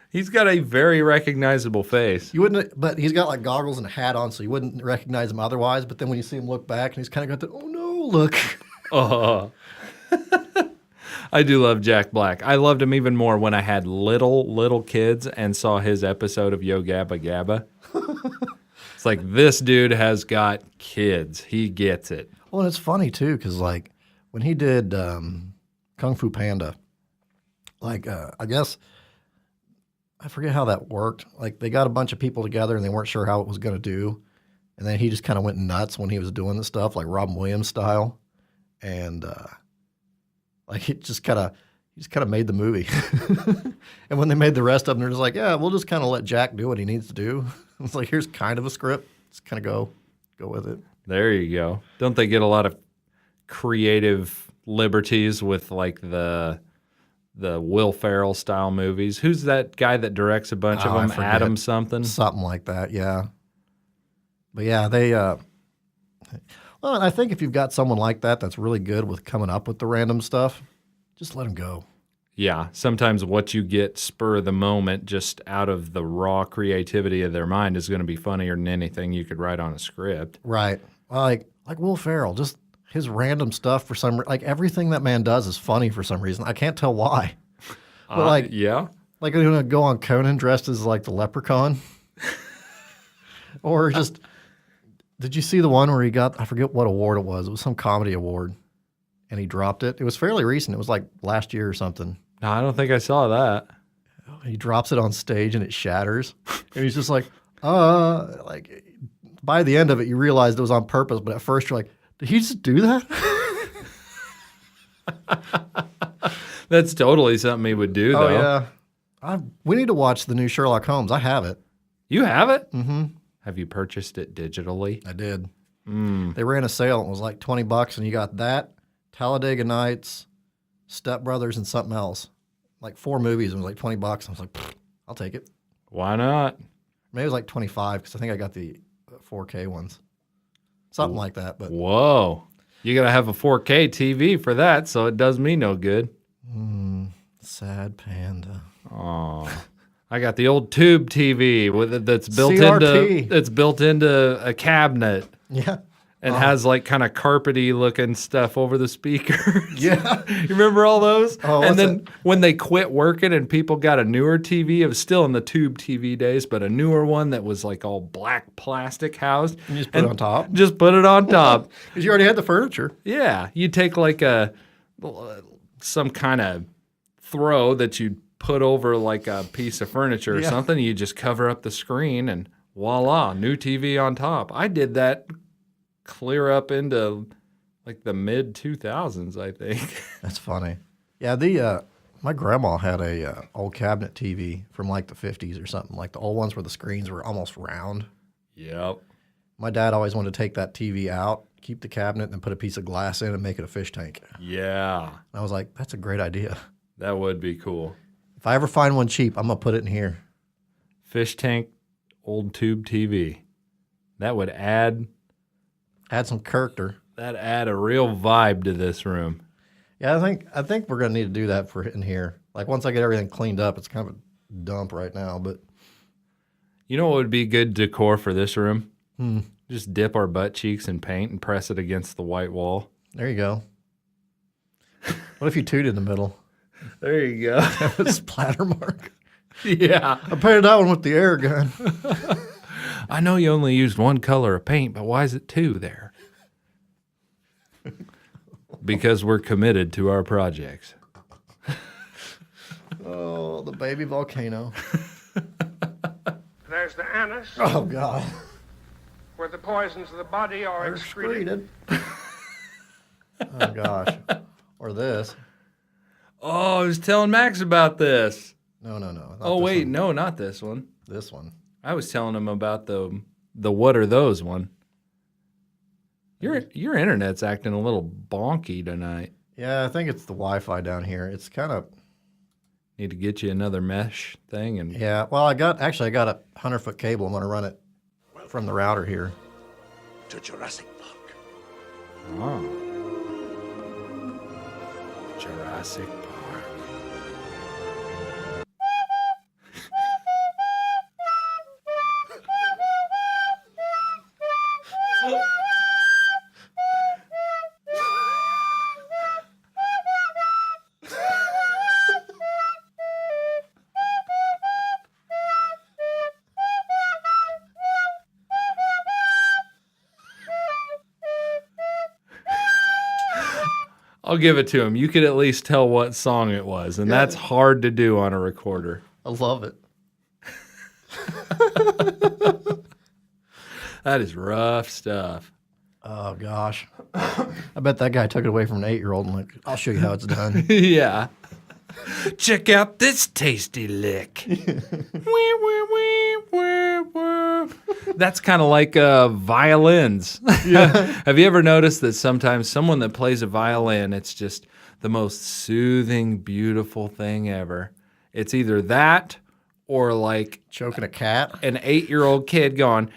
He's got a very recognizable face. You wouldn't, but he's got like goggles and a hat on, so you wouldn't recognize him otherwise. But then when you see him look back, and he's kind of got the "oh no" look. Oh. I do love Jack Black. I loved him even more when I had little kids and saw his episode of Yo Gabba Gabba. It's like, this dude has got kids. He gets it. Well, and it's funny too, because like when he did Kung Fu Panda, like I guess I forget how that worked. Like they got a bunch of people together and they weren't sure how it was going to do, and then he just kind of went nuts when he was doing the stuff, like Robin Williams style, and like he just kind of made the movie. And when they made the rest of them, they're just like, yeah, we'll just kind of let Jack do what he needs to do. It's like, here's kind of a script. Just kind of go with it. There you go. Don't they get a lot of creative liberties with like the Will Ferrell style movies? Who's that guy that directs a bunch Oh, I of them? forget. Adam something? Something like that, yeah. But yeah, they well, and I think if you've got someone like that that's really good with coming up with the random stuff, just let them go. Yeah, sometimes what you get spur of the moment just out of the raw creativity of their mind is going to be funnier than anything you could write on a script. Right. Like Will Ferrell, just his random stuff for some like everything that man does is funny for some reason. I can't tell why. But like Yeah. like you're gonna go on Conan dressed as like the leprechaun. Or just did you see the one where he got, I forget what award it was. It was some comedy award. And he dropped it. It was fairly recent. It was like last year or something. No, I don't think I saw that. He drops it on stage and it shatters. And he's just like by the end of it, you realized it was on purpose, but at first you're like, did he just do that? That's totally something he would do, Oh, though. yeah. We need to watch the new Sherlock Holmes. I have it. You have it? Mm-hmm. Have you purchased it digitally? I did. They ran a sale. And it was like $20, and you got that, Talladega Nights, Step Brothers, and something else. Like 4 movies, and it was like $20. I was like, I'll take it. Why not? Maybe it was like 25 because I think I got the 4K ones. Something like that. But Whoa. You got to have a 4K TV for that, so it does me no good. sad panda. Oh, I got the old tube TV that's built into a cabinet Yeah. and has like kind of carpety looking stuff over the speakers. Yeah. You remember all those? Oh, and what's then when they quit working and people got a newer TV, it was still in the tube TV days, but a newer one that was like all black plastic housed. You just put it on top? Just put it on top. Because you already had the furniture. Yeah, you take like some kind of throw that you put over like a piece of furniture or something. You just cover up the screen and voila, new TV on top. I did that clear up into like the mid 2000s, I think. That's funny. Yeah, my grandma had a old cabinet TV from like the 50s or something, like the old ones where the screens were almost round. Yep. My dad always wanted to take that TV out, keep the cabinet, and then put a piece of glass in and make it a fish tank. Yeah, And I was like, that's a great idea. that would be cool. If I ever find one cheap, I'm going to put it in here. Fish tank, old tube TV. That would add Add some character. a real vibe to this room. Yeah, I think we're going to need to do that for in here. Like once I get everything cleaned up, it's kind of a dump right now, but You know what would be good decor for this room? Just dip our butt cheeks in paint and press it against the white wall. there you go. What if you toot in the middle? There you go. A splatter mark. Yeah. I painted that one with the air gun. I know you only used one color of paint, but why is it 2 there? Because we're committed to our projects. Oh, the baby volcano. There's the anus, Oh, God. where the poisons of the body are They're excreted. excreted. Oh, gosh. Or this. Oh, I was telling Max about this. No. not Oh, this wait, one. no, not this one. This one. I was telling him about the what are those one. Your internet's acting a little bonky tonight. Yeah, I think it's the Wi-Fi down here. It's kind of, Need to get you another mesh thing and yeah. Well, I got a 100-foot cable. I'm going to run it from the router here. To Jurassic Park. Oh. Jurassic Park. I'll give it to him. You could at least tell what song it was, and that's hard to do on a recorder. I love it. That is rough stuff. Oh, gosh. I bet that guy took it away from an 8-year-old and like, I'll show you how it's done. Yeah. Check out this tasty lick. Wee, wee, wee, wee, wee. That's kind of like violins. Have you ever noticed that sometimes someone that plays a violin, it's just the most soothing, beautiful thing ever? It's either that or like Choking a cat. an 8-year-old kid going,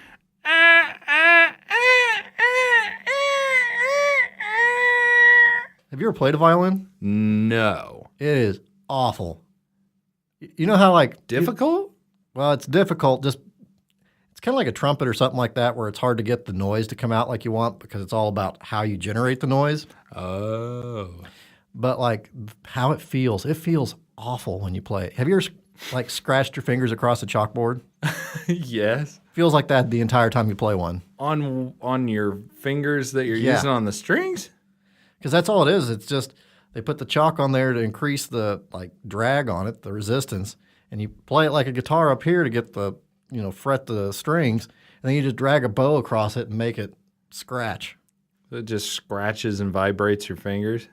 Have you ever played a violin? no. It is awful. You know how like Difficult? well, it's difficult. Just it's kind of like a trumpet or something like that, where it's hard to get the noise to come out like you want because it's all about how you generate the noise. Oh. But like how it feels awful when you play it. Have you ever like scratched your fingers across a chalkboard? Yes. Feels like that the entire time you play one. On your fingers that you're Yeah. using on the strings? Because that's all it is. It's just they put the chalk on there to increase the like drag on it, the resistance, and you play it like a guitar up here to get the fret the strings, and then you just drag a bow across it and make it scratch. It just scratches and vibrates your fingers.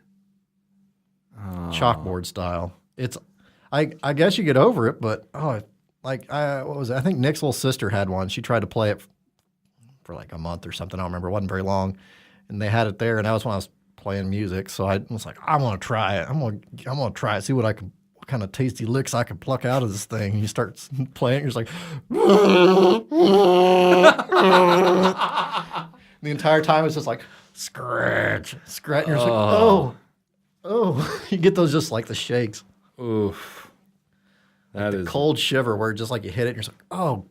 Chalkboard style. It's, I guess you get over it, but what was it? I think Nick's little sister had one. She tried to play it for like a month or something. I don't remember. It wasn't very long, and they had it there. And that was when I was playing music. So I was like, I want to try it. I'm gonna try it. See what kind of tasty licks I can pluck out of this thing. And you start playing. You're just like, the entire time it's just like scratch. And you're just like, oh. You get those just like the shakes. Oof. That is Cold shiver where just like you hit it and you're just like, oh.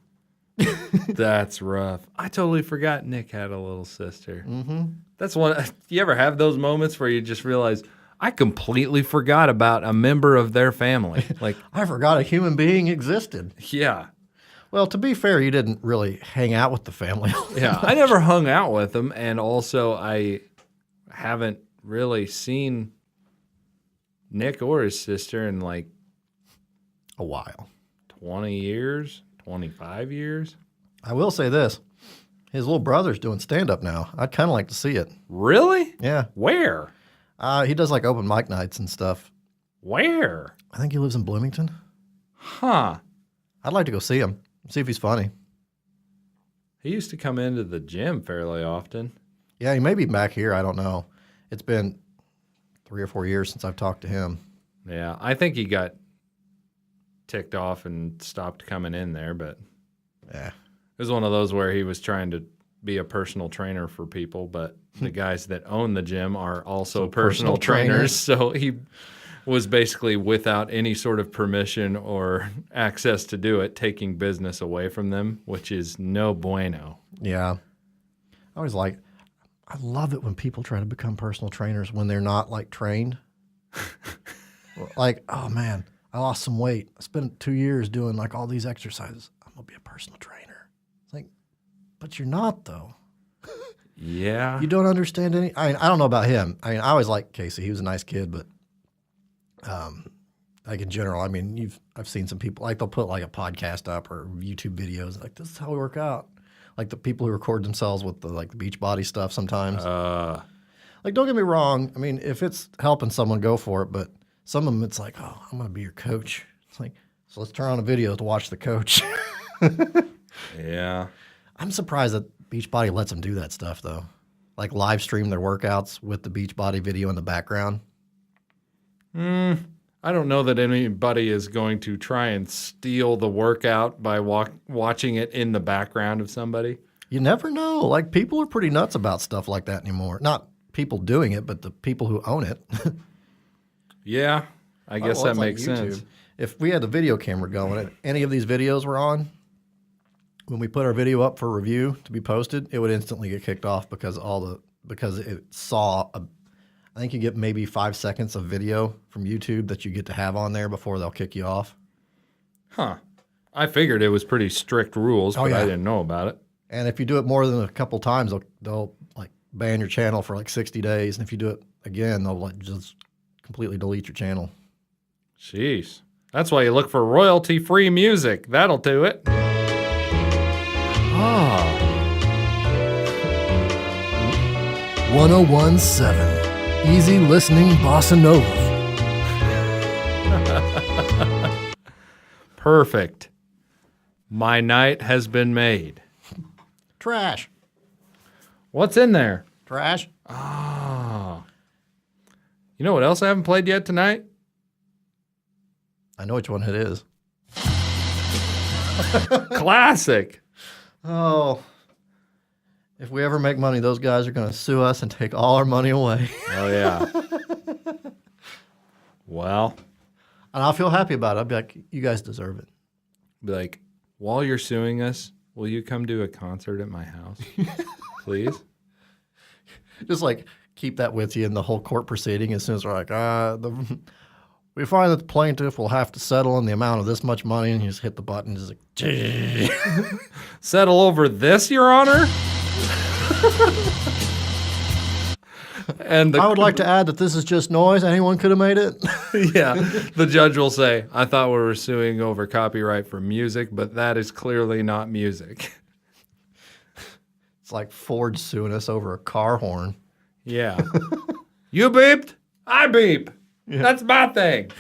That's rough. I totally forgot Nick had a little sister. Mm-hmm. That's one. You ever have those moments where you just realize I completely forgot about a member of their family? Like, I forgot a human being existed. yeah, Well, to be fair, you didn't really hang out with the family. yeah. I never hung out with them, and also I haven't really seen Nick or his sister in like A while. 20 years, 25 years. I will say this. His little brother's doing stand-up now. I'd kind of like to see it. Really? Yeah. Where? He does like open mic nights and stuff. Where? I think he lives in Bloomington. Huh. I'd like to go see him, see if he's funny. He used to come into the gym fairly often. Yeah, he may be back here. I don't know. It's been 3 or 4 years since I've talked to him. Yeah, I think he got ticked off and stopped coming in there, but Yeah. it was one of those where he was trying to be a personal trainer for people, but the guys that own the gym are also personal personal trainers. trainers. So he was basically without any sort of permission or access to do it, taking business away from them, which is no bueno. Yeah. I love it when people try to become personal trainers when they're not like trained. Like, oh man, I lost some weight. I spent 2 years doing like all these exercises. I'm going to be a personal trainer. It's like, but you're not though. Yeah. You don't understand any. I mean, I don't know about him. I mean, I always liked Casey. He was a nice kid, but like in general, I mean, I've seen some people like they'll put like a podcast up or YouTube videos like this is how we work out. Like the people who record themselves with the like the beach body stuff sometimes. Like don't get me wrong. I mean, if it's helping someone, go for it. But some of them, it's like, oh, I'm gonna be your coach. It's like, so let's turn on a video to watch the coach. Yeah. I'm surprised that Beachbody lets them do that stuff though. Like live stream their workouts with the Beachbody video in the background. I don't know that anybody is going to try and steal the workout by watching it in the background of somebody. You never know. Like people are pretty nuts about stuff like that anymore. Not people doing it, but the people who own it. Yeah, I guess Well, that it's like makes sense. YouTube. If we had the video camera going and any of these videos were on, when we put our video up for review to be posted, it would instantly get kicked off because it saw I think you get maybe 5 seconds of video from YouTube that you get to have on there before they'll kick you off. Huh. I figured it was pretty strict rules, but yeah. I didn't know about it. And if you do it more than a couple times, they'll like ban your channel for like 60 days. And if you do it again, they'll like just completely delete your channel. Jeez. That's why you look for royalty-free music. That'll do it. Ah. 1017. Easy listening bossa nova. Perfect. My night has been made. Trash. What's in there? Trash. You know what else I haven't played yet tonight? I know which one it is. Classic. Oh. If we ever make money, those guys are going to sue us and take all our money away. Oh, yeah. Well, And I'll feel happy about it. I'll be like, you guys deserve it. be like, while you're suing us, will you come do a concert at my house? Please? Just like keep that with you in the whole court proceeding as soon as we're like, we find that the plaintiff will have to settle in the amount of this much money, and you just hit the button, just like, gee. Settle over this, Your Honor? And I would like to add that this is just noise. Anyone could have made it. yeah, the judge will say, I thought we were suing over copyright for music, but that is clearly not music. It's like Ford suing us over a car horn. Yeah. You beeped, I beep. That's my thing.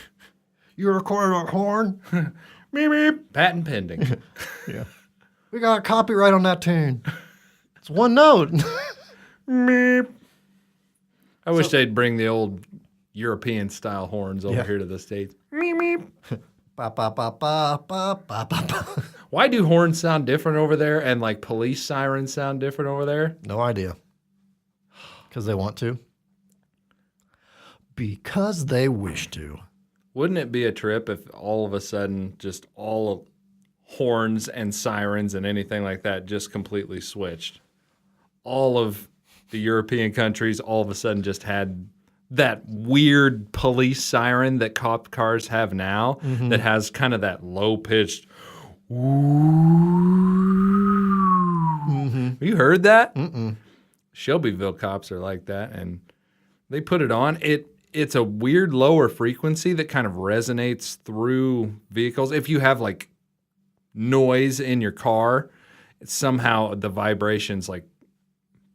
You recorded a horn? Beep, beep. Patent pending. Yeah. We got a copyright on that tune. It's one note. Beep. I wish they'd bring the old European style horns over Yeah. here to the States. Ba, ba, ba, ba, ba, ba, ba, ba. Why do horns sound different over there and like police sirens sound different over there? No idea. Because they want to. Because they wish to. Wouldn't it be a trip if all of a sudden just all horns and sirens and anything like that just completely switched? All of the European countries all of a sudden just had that weird police siren that cop cars have now that has kind of that low-pitched Have you heard that? Shelbyville cops are like that, and they put it on. It's a weird lower frequency that kind of resonates through vehicles. If you have like noise in your car, somehow the vibrations like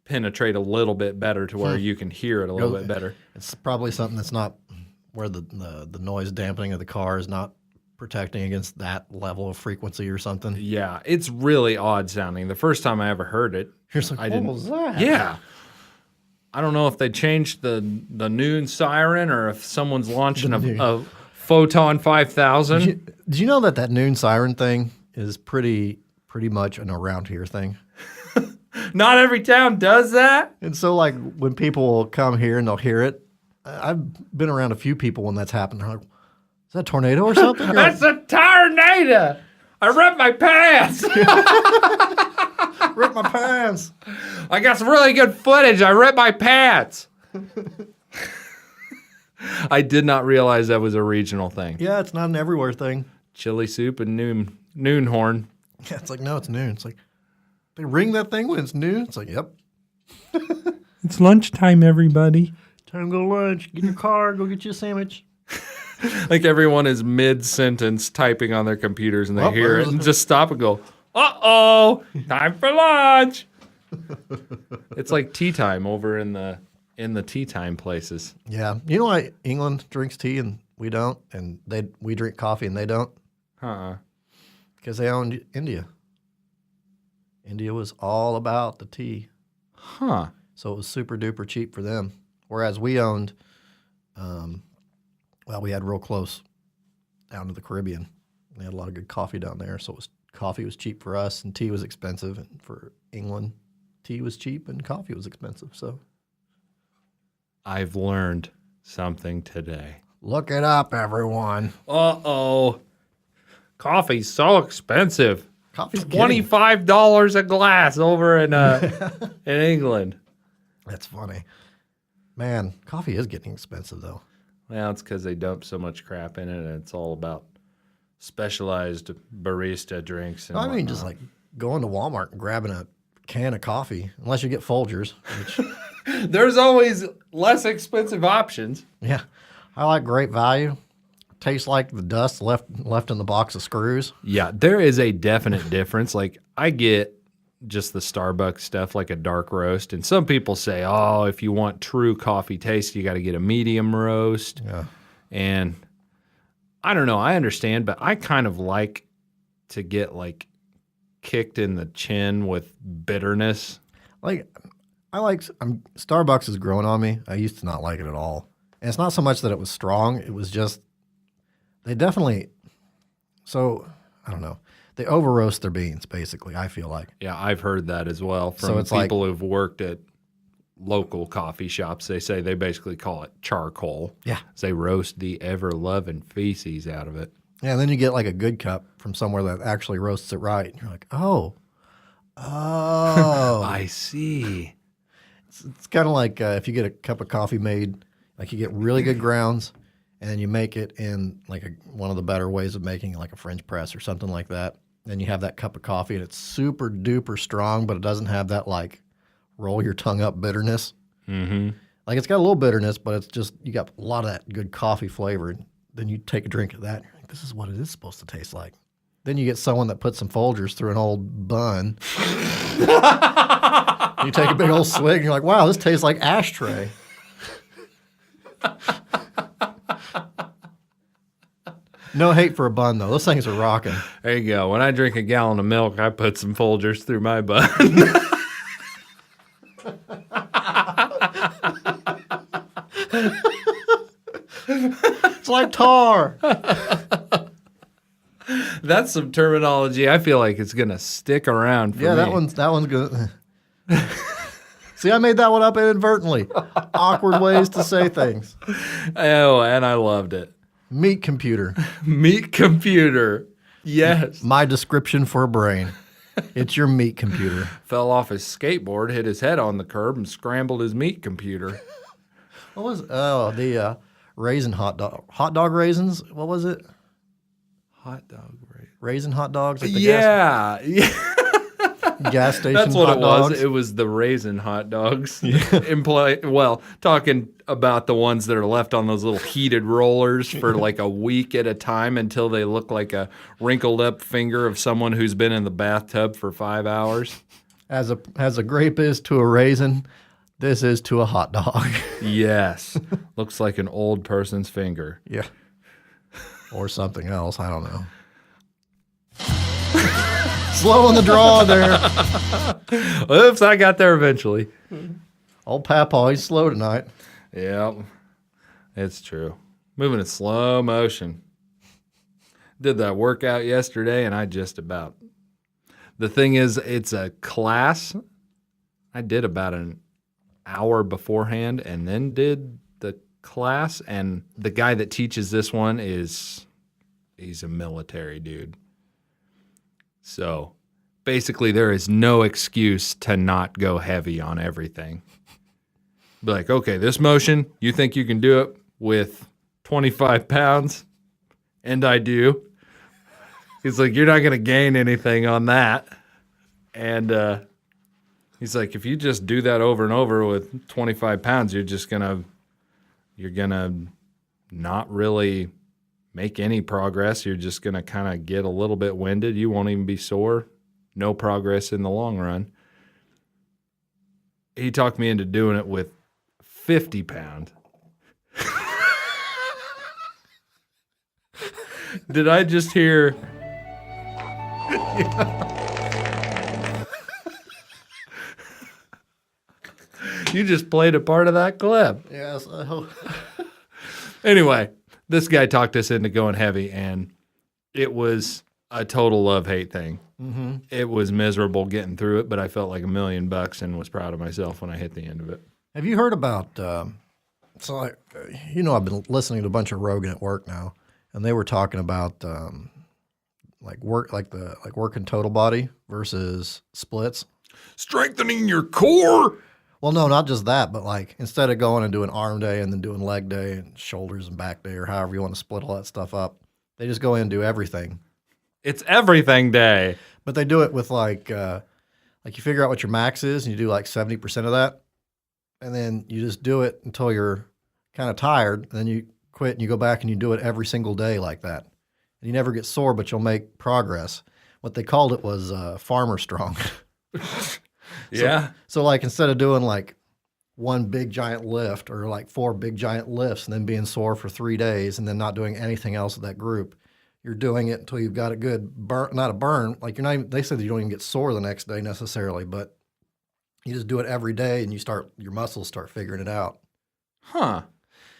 penetrate a little bit better to where you can hear it a little bit better. It's probably something that's not where the noise dampening of the car is not protecting against that level of frequency or something. Yeah, it's really odd sounding. The first time I ever heard it, You're like, what was that? yeah. I don't know if they changed the noon siren or if someone's launching a Photon 5000. Did you know that noon siren thing is pretty much an around here thing? Not every town does that. And so, like, when people will come here and they'll hear it, I've been around a few people when that's happened. They're like, is that a tornado or something? You're That's a tornado. I ripped my pants. like, rip my pants. I got some really good footage. I ripped my pants. I did not realize that was a regional thing. Yeah, it's not an everywhere thing. Chili soup and noon horn. Yeah, it's like, no, it's noon. It's like, they ring that thing when it's noon? It's like, yep. It's lunchtime, everybody. Time to go to lunch. Get in your car. Go get you a sandwich. Like everyone is mid-sentence typing on their computers and they Oh, hear it there's- and just stop and go, uh-oh, time for lunch. It's like tea time over in the tea time places. Yeah. You know why England drinks tea and we don't? And we drink coffee and they don't? Uh-uh. Because they owned India. India was all about the tea. Huh. So it was super duper cheap for them. Whereas we owned, we had real close down to the Caribbean. They had a lot of good coffee down there. So coffee was cheap for us and tea was expensive. And for England, tea was cheap and coffee was expensive. So I've learned something today. look it up, everyone. Uh-oh. Coffee's so expensive. Coffee's getting- $25 a glass over in in England. That's funny. Man, coffee is getting expensive, though. Well, it's because they dump so much crap in it, and it's all about specialized barista drinks. And I mean, just like going to Walmart and grabbing a can of coffee, unless you get Folgers, which, there's always less expensive options. yeah, I like Great Value. Tastes like the dust left in the box of screws. Yeah, there is a definite difference. Like, I get just the Starbucks stuff, like a dark roast. And some people say, oh, if you want true coffee taste, you got to get a medium roast. Yeah. And I don't know. I understand, but I kind of like to get, like, kicked in the chin with bitterness. Like, Starbucks is growing on me. I used to not like it at all. And it's not so much that it was strong. It was just, they definitely, so, I don't know. They over roast their beans, basically, I feel like. Yeah, I've heard that as well from So it's like- people who've worked at local coffee shops. They say they basically call it charcoal. Yeah. They roast the ever-loving feces out of it. Yeah, and then you get like a good cup from somewhere that actually roasts it right. And you're like, oh. I see. It's kind of like if you get a cup of coffee made, like you get really good grounds, and then you make it in like one of the better ways of making it, like a French press or something like that. Then you have that cup of coffee, and it's super duper strong, but it doesn't have that like roll your tongue up bitterness. Mm-hmm. Like it's got a little bitterness, but it's just you got a lot of that good coffee flavor. And then you take a drink of that, and you're like, this is what it is supposed to taste like. Then you get someone that puts some Folgers through an old bun. You take a big old swig and you're like, wow, this tastes like ashtray. No hate for a bun, though. Those things are rocking. There you go. When I drink a gallon of milk, I put some Folgers through my bun. It's like tar. That's some terminology I feel like it's going to stick around for me. Yeah, that one's good. See, I made that one up inadvertently. Awkward ways to say things. Oh, and I loved it. Meat computer. Meat computer. Yes. My description for a brain. It's your meat computer. Fell off his skateboard, hit his head on the curb, and scrambled his meat computer. What was the raisin hot dog raisins? What was it? Hot dog raisin. Raisin hot dogs at the Yeah. gas station. That's what hot it was. dogs? It was the raisin hot dogs. Talking about the ones that are left on those little heated rollers for like a week at a time until they look like a wrinkled up finger of someone who's been in the bathtub for 5 hours. As a grape is to a raisin, this is to a hot dog. Yes. Looks like an old person's finger. Yeah. Or something else. I don't know. Slow on the draw there. Oops, I got there eventually. Old Papaw, he's slow tonight. Yep. It's true. Moving in slow motion. Did that workout yesterday and I just about. The thing is, it's a class. I did about an hour beforehand and then did the class. And the guy that teaches this one he's a military dude. So basically there is no excuse to not go heavy on everything. Be like, okay, this motion, you think you can do it with 25 pounds? And I do. He's like, you're not going to gain anything on that. And he's like, if you just do that over and over with 25 pounds, you're going to not really make any progress. You're just going to kind of get a little bit winded. You won't even be sore. No progress in the long run. He talked me into doing it with 50 pounds. Did I just hear? You just played a part of that clip. Yes, I hope. Anyway, this guy talked us into going heavy, and it was a total love-hate thing. Mm-hmm. It was miserable getting through it, but I felt like $1,000,000 and was proud of myself when I hit the end of it. Have you heard about, I've been listening to a bunch of Rogan at work now, and they were talking about working total body versus splits. Strengthening your core. Well, no, not just that, but like instead of going and doing arm day and then doing leg day and shoulders and back day or however you want to split all that stuff up, they just go in and do everything. It's everything day. But they do it with like you figure out what your max is and you do like 70% of that. And then you just do it until you're kind of tired. And then you quit and you go back and you do it every single day like that. And you never get sore, but you'll make progress. What they called it was farmer strong. Yeah. So like instead of doing like one big giant lift or like 4 big giant lifts and then being sore for 3 days and then not doing anything else with that group, you're doing it until you've got a good burn, not a burn. Like you're not even, they said that you don't even get sore the next day necessarily, but you just do it every day and your muscles start figuring it out. Huh.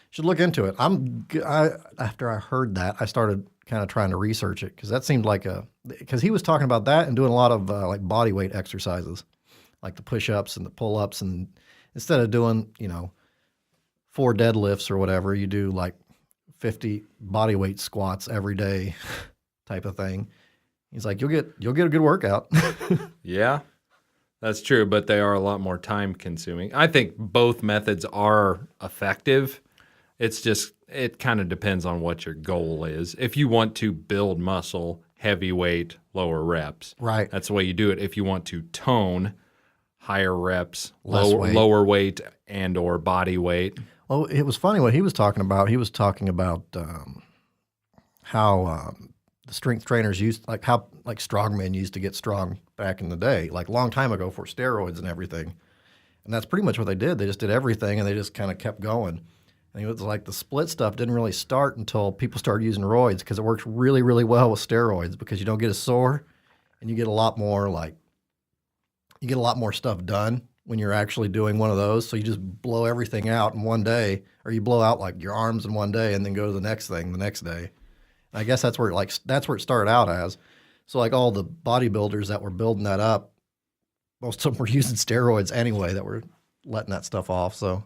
Should look into it. After I heard that, I started kind of trying to research it because that seemed like because he was talking about that and doing a lot of like body weight exercises, like the push-ups and the pull-ups. And instead of doing, 4 deadlifts or whatever, you do like 50 body weight squats every day type of thing. He's like, you'll get a good workout. Yeah, that's true, but they are a lot more time consuming. I think both methods are effective. It's just, it kind of depends on what your goal is. If you want to build muscle, heavy weight, lower reps. Right. That's the way you do it. If you want to tone, higher reps, Weight. lower weight and or body weight. Well, it was funny what he was talking about. He was talking about how the strength trainers used, like strongmen used to get strong back in the day, like long time ago for steroids and everything. And that's pretty much what they did. They just did everything, and they just kind of kept going. And it was like the split stuff didn't really start until people started using roids because it works really, really well with steroids because you don't get as sore and you get a lot more stuff done when you're actually doing one of those. So you just blow everything out in one day, or you blow out like your arms in one day and then go to the next thing the next day. And I guess that's where it started out as. So like all the bodybuilders that were building that up, most of them were using steroids anyway that were letting that stuff off. So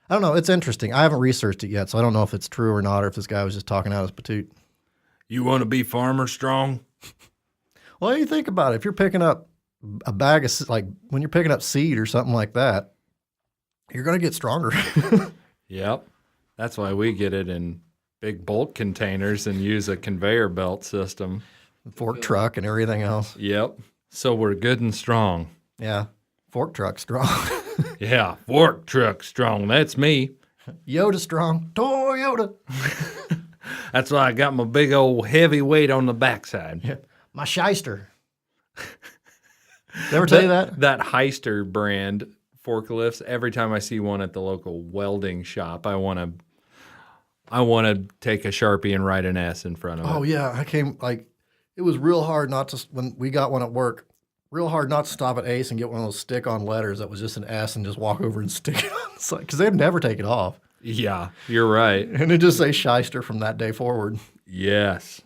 I don't know. It's interesting. I haven't researched it yet, so I don't know if it's true or not, or if this guy was just talking out his patoot. You want to be farmer strong? Well, you think about it. If you're picking up a bag of, like, when you're picking up seed or something like that, you're going to get stronger. Yep. That's why we get it in big bulk containers and use a conveyor belt system. Fork truck and everything else. Yep. So we're good and strong. Yeah. Fork truck strong. Yeah. Fork truck strong. That's me. Yoda strong. Toyota. That's why I got my big old heavy weight on the backside. Yeah. My shyster. Did I ever tell you that? That Heister brand forklifts, every time I see one at the local welding shop, I want to take a Sharpie and write an S in front of it. Oh, yeah. It was real hard not to, when we got one at work, real hard not to stop at Ace and get one of those stick-on letters that was just an S and just walk over and stick it on. It's like, because they'd never take it off. Yeah, you're right. And it just say shyster from that day forward. Yes.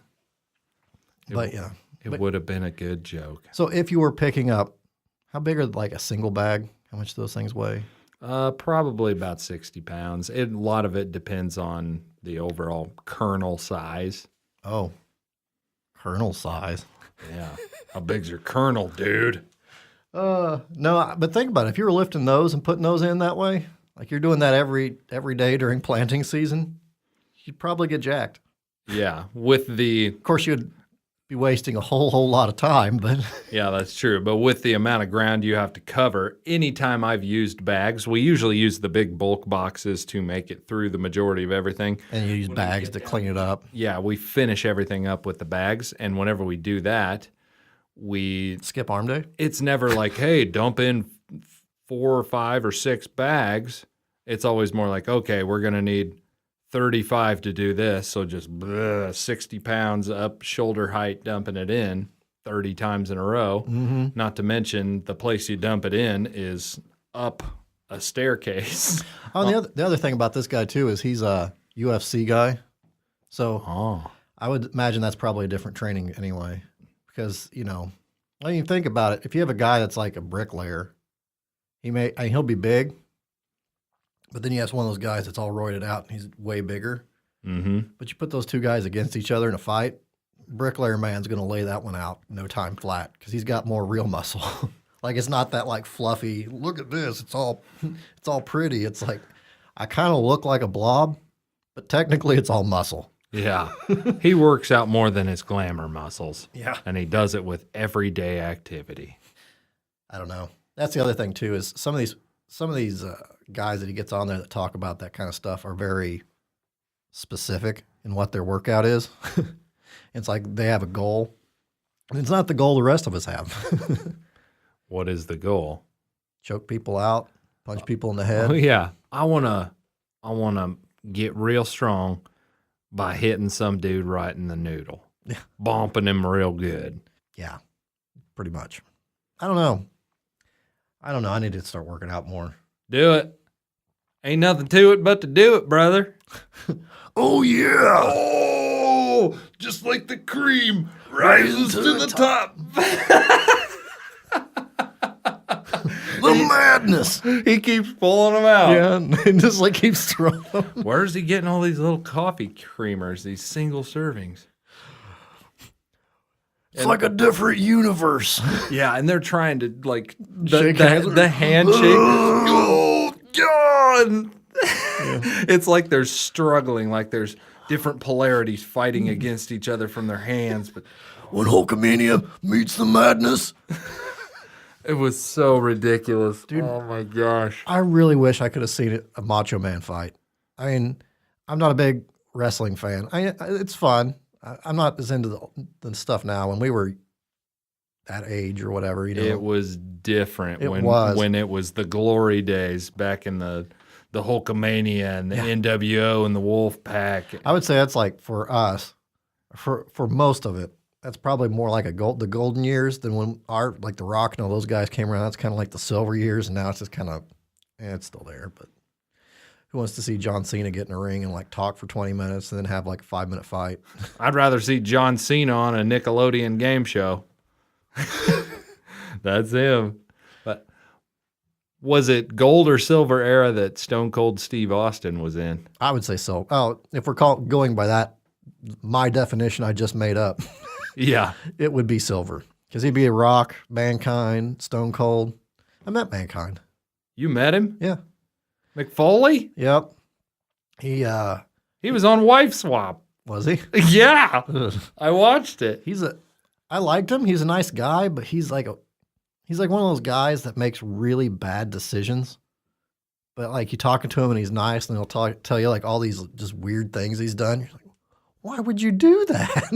But, yeah. It would have been a good joke. So if you were picking up, how big are like a single bag? How much do those things weigh? Probably about 60 pounds. A lot of it depends on the overall kernel size. Oh, kernel size. Yeah. How big's your kernel, dude? No, but think about it. If you were lifting those and putting those in that way, like you're doing that every day during planting season, you'd probably get jacked. Yeah. Of course, you'd be wasting a whole lot of time, but Yeah, that's true. But with the amount of ground you have to cover, anytime I've used bags, we usually use the big bulk boxes to make it through the majority of everything. and you use bags to clean it up. Yeah, we finish everything up with the bags. And whenever we do that, Skip arm day. it's never like, hey, dump in 4 or 5 or 6 bags. It's always more like, okay, we're going to need 35 to do this. So just 60 pounds up shoulder height, dumping it in 30 times in a row. Mm-hmm. Not to mention the place you dump it in is up a staircase. Oh, and the other thing about this guy too is he's a UFC guy, so I would imagine that's probably a different training anyway. Because when you think about it, if you have a guy that's like a bricklayer, he'll be big, but then you have one of those guys that's all roided out and he's way bigger. Mm-hmm. But you put those two guys against each other in a fight, bricklayer man's going to lay that one out no time flat because he's got more real muscle. Like it's not that like fluffy, look at this, it's all pretty. It's like I kind of look like a blob, but technically it's all muscle. Yeah. He works out more than his glamour muscles. Yeah. And he does it with everyday activity. I don't know. That's the other thing too is some of these guys that he gets on there that talk about that kind of stuff are very specific in what their workout is. It's like they have a goal, and it's not the goal the rest of us have. What is the goal? Choke people out, punch people in the head. Oh yeah. I wanna get real strong by hitting some dude right in the noodle. Yeah. Bumping him real good. Yeah, pretty much. I don't know. I need to start working out more. Do it. Ain't nothing to it but to do it, brother. Oh yeah. Oh, just like the cream rises to the top. The madness. He keeps pulling them out. Yeah, and just like keeps throwing them. Where's he getting all these little coffee creamers, these single servings? It's like a different universe. Yeah, and they're trying to like Shake hands. the handshake. Oh God! It's like they're struggling, like there's different polarities fighting against each other from their hands. But When Hulkamania meets the madness. it was so ridiculous, dude. Oh my gosh! I really wish I could have seen a Macho Man fight. I mean, I'm not a big wrestling fan. It's fun. I'm not as into the stuff now. When we were that age or whatever. You know, It was different It when was. when it was the glory days back in the Hulkamania and the NWO and the Wolf Pack. I would say that's like for us, for most of it, that's probably more like the golden years than when like The Rock and all those guys came around. That's kind of like the silver years, and now it's just kind of, it's still there. But who wants to see John Cena get in a ring and like talk for 20 minutes and then have like a 5-minute fight? I'd rather see John Cena on a Nickelodeon game show. That's him. But was it gold or silver era that Stone Cold Steve Austin was in? I would say so. Oh, if we're going by that, my definition I just made up, Yeah. it would be silver because he'd be a Rock, Mankind, Stone Cold. I met Mankind. You met him? Yeah. McFoley? Yep. He He was on Wife Swap. was he? Yeah. I watched it. I liked him. He's a nice guy, but he's like one of those guys that makes really bad decisions. But like you talking to him and he's nice, and he'll tell you like all these just weird things he's done. You're like, why would you do that?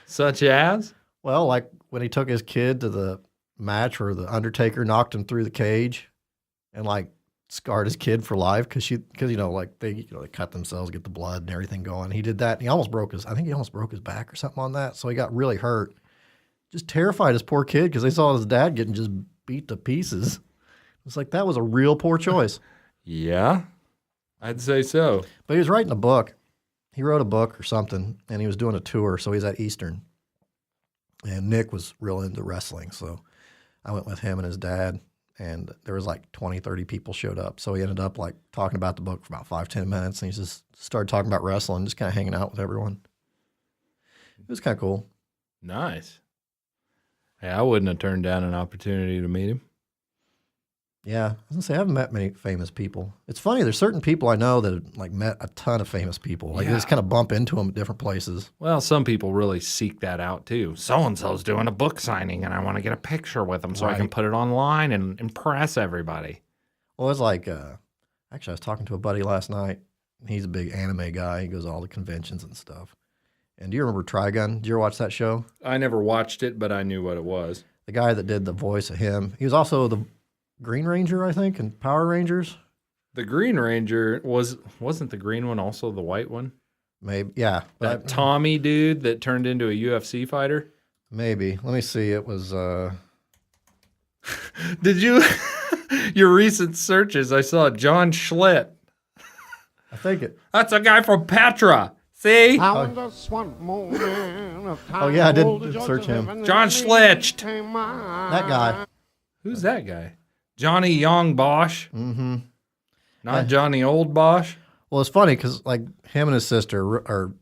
Such as? Well, like when he took his kid to the match where the Undertaker knocked him through the cage, and like scarred his kid for life because like they they cut themselves, get the blood and everything going. He did that. And he almost broke his back or something on that. So he got really hurt. Just terrified his poor kid because they saw his dad getting just beat to pieces. It's like that was a real poor choice. Yeah. I'd say so. But he was writing a book. He wrote a book or something, and he was doing a tour. So he's at Eastern. And Nick was real into wrestling. So I went with him and his dad. And there was like 20, 30 people showed up. So he ended up like talking about the book for about 5-10 minutes. And he just started talking about wrestling, just kind of hanging out with everyone. It was kind of cool. Nice. Hey, I wouldn't have turned down an opportunity to meet him. Yeah. I was going to say, I haven't met many famous people. It's funny. There's certain people I know that have like met a ton of famous people. Like they just kind of bump into them at different places. Well, some people really seek that out too. So-and-so's doing a book signing and I want to get a picture with them so I can Right. put it online and impress everybody. Well, it's like, actually, I was talking to a buddy last night. He's a big anime guy. He goes to all the conventions and stuff. And do you remember Trigun? Did you ever watch that show? I never watched it, but I knew what it was. The guy that did the voice of him. He was also the Green Ranger, I think, in Power Rangers. The Green Ranger wasn't the green one also the white one? Maybe, yeah. That Tommy dude that turned into a UFC fighter? Maybe. Let me see. It was, Did you your recent searches? I saw John Schlitt. I think it. That's a guy from Patra. See? Oh yeah, I did search him. John Schlitcht. That guy. Who's that guy? Johnny Young Bosch? Mm-hmm. Not Johnny Old Bosch? Well, it's funny because like him and his sister, or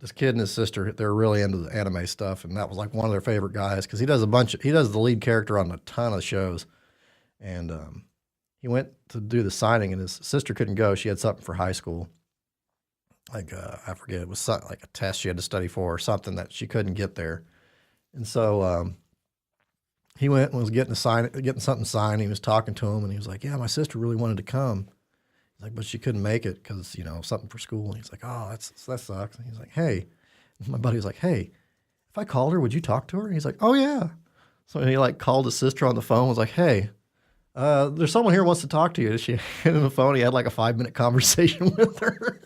this kid and his sister, they're really into the anime stuff, and that was like one of their favorite guys because he does the lead character on a ton of shows, and he went to do the signing, and his sister couldn't go. She had something for high school, like I forget, it was something like a test she had to study for or something that she couldn't get there, and so he went and was getting something signed. He was talking to him, and he was like, "Yeah, my sister really wanted to come." He's like, but she couldn't make it because, something for school. And he's like, oh, that sucks. And he's like, hey. And my buddy was like, hey, if I called her, would you talk to her? And he's like, oh, yeah. So he like called his sister on the phone, was like, hey, there's someone here who wants to talk to you. She handed him the phone. He had like a 5-minute conversation with her.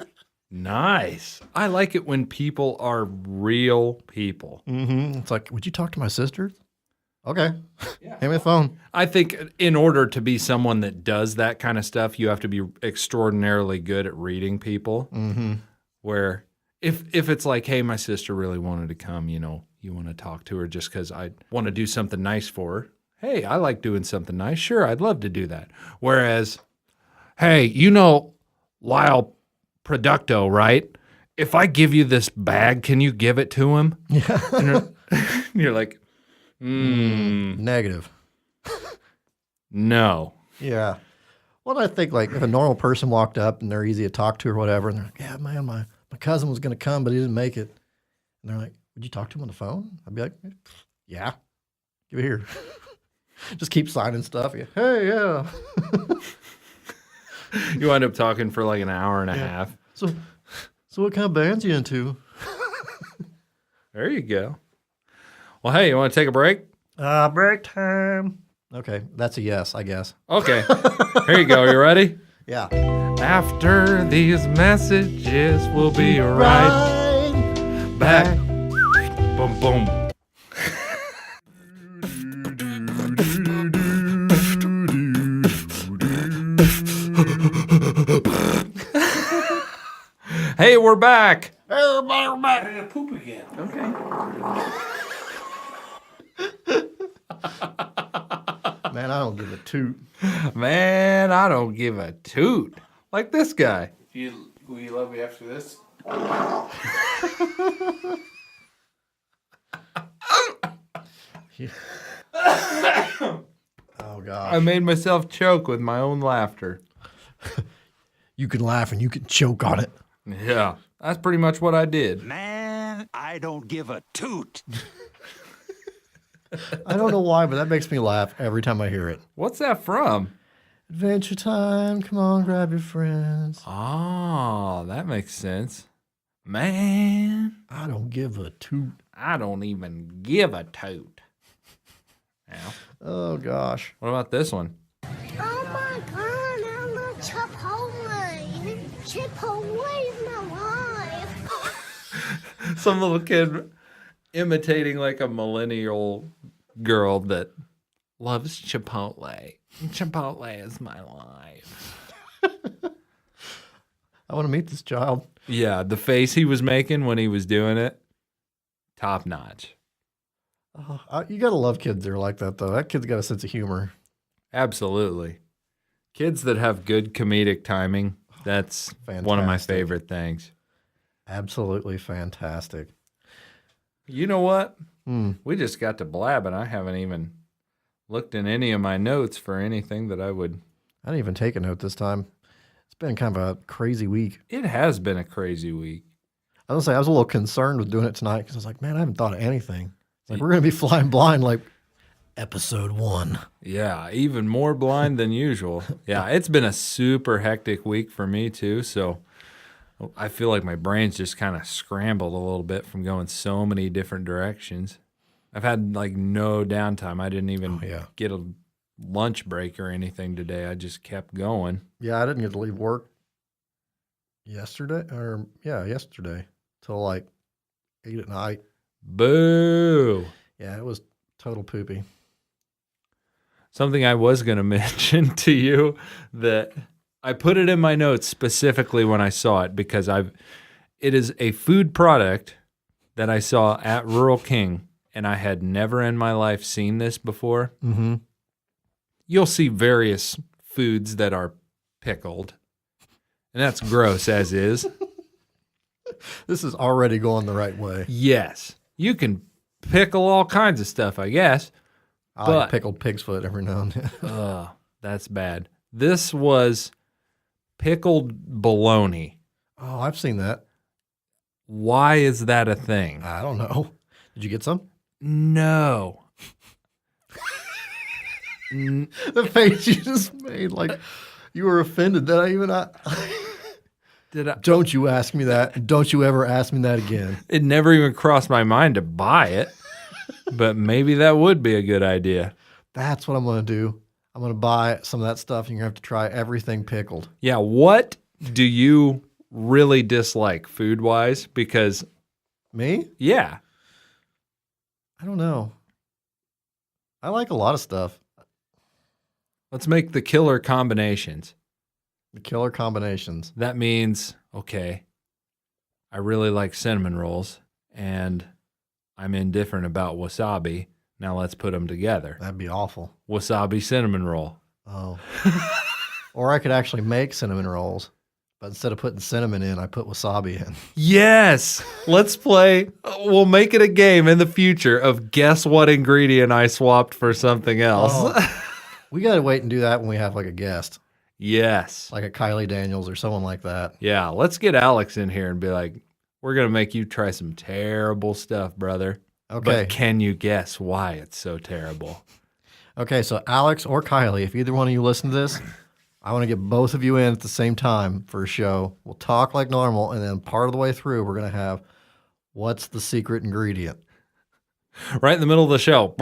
Nice. I like it when people are real people. Mm-hmm. It's like, would you talk to my sister? Okay. Hand me the phone. I think in order to be someone that does that kind of stuff, you have to be extraordinarily good at reading people. Mm-hmm. Where if it's like, hey, my sister really wanted to come, you want to talk to her just because I want to do something nice for her. Hey, I like doing something nice. Sure, I'd love to do that. Whereas, hey, Lyle Producto, right? If I give you this bag, can you give it to him? Yeah. And you're like, Negative. no. Yeah. Well, I think like if a normal person walked up and they're easy to talk to or whatever, and they're like, yeah, man, my cousin was going to come, but he didn't make it. And they're like, would you talk to him on the phone? I'd be like, yeah, give it here. Just keep signing stuff. Yeah. Hey, yeah. You wind up talking for like an hour and a half. So what kind of bands you into? There you go. Well, hey, you want to take a break? Break time. Okay, that's a yes, I guess. Okay. Here you go. You ready? Yeah. After these messages, we'll be right back. Boom, boom. Hey, we're back. Everybody, we're back. I gotta poop again. Man, I don't give a toot. Man, I don't give a toot. Like this guy. Will you love me after this? Oh, gosh. I made myself choke with my own laughter. You can laugh and you can choke on it. Yeah, that's pretty much what I did. Man, I don't give a toot. I don't know why, but that makes me laugh every time I hear it. What's that from? Adventure time. Come on, grab your friends. Oh, that makes sense. Man, I don't give a toot. I don't even give a toot. Now, Oh, gosh. what about this one? Oh my god, I love Chipotle. Chipotle is my life. Some little kid imitating like a millennial girl that loves Chipotle. Chipotle is my life. I want to meet this child. Yeah, the face he was making when he was doing it, top notch. You got to love kids that are like that, though. That kid's got a sense of humor. Absolutely. Kids that have good comedic timing, that's one of my Fantastic. favorite things. Absolutely fantastic. You know what? Hmm. We just got to blabbing. I haven't even looked in any of my notes for anything that I would. I didn't even take a note this time. It's been kind of a crazy week. It has been a crazy week. I was gonna say I was a little concerned with doing it tonight because I was like, man, I haven't thought of anything. It's like we're gonna be flying blind like episode 1. Yeah, even more blind than usual. Yeah, it's been a super hectic week for me too. So I feel like my brain's just kind of scrambled a little bit from going so many different directions. I've had like no downtime. I didn't even get a lunch break or anything today. I just kept going. Yeah, I didn't get to leave work yesterday till like 8 at night. Boo. Yeah, it was total poopy. Something I was going to mention to you that I put it in my notes specifically when I saw it because it is a food product that I saw at Rural King and I had never in my life seen this before. Mm-hmm. You'll see various foods that are pickled, and that's gross as is. This is already going the right way. Yes, you can pickle all kinds of stuff, I guess. I But- like pickled pig's foot every now and then. Ugh, that's bad. This was pickled bologna. Oh, I've seen that. Why is that a thing? I don't know. Did you get some? No. The face you just made, like you were offended that Did I? Don't you ask me that. And don't you ever ask me that again. It never even crossed my mind to buy it, but maybe that would be a good idea. That's what I'm going to do. I'm going to buy some of that stuff and you're going to have to try everything pickled. Yeah, what do you really dislike food-wise? Because, Me? yeah, I don't know. I like a lot of stuff. let's make the killer combinations. The killer combinations. That means, okay, I really like cinnamon rolls, and I'm indifferent about wasabi. Now let's put them together. That'd be awful. Wasabi cinnamon roll. Oh. Or I could actually make cinnamon rolls, but instead of putting cinnamon in, I put wasabi in. Yes, let's play. We'll make it a game in the future of guess what ingredient I swapped for something else. Oh. We got to wait and do that when we have like a guest, Yes. like a Kylie Daniels or someone like that. Yeah, let's get Alex in here and be like, we're going to make you try some terrible stuff, brother. Okay. But can you guess why it's so terrible? Okay, so Alex or Kylie, if either one of you listen to this, I want to get both of you in at the same time for a show. We'll talk like normal, and then part of the way through, we're going to have what's the secret ingredient? Right in the middle of the show.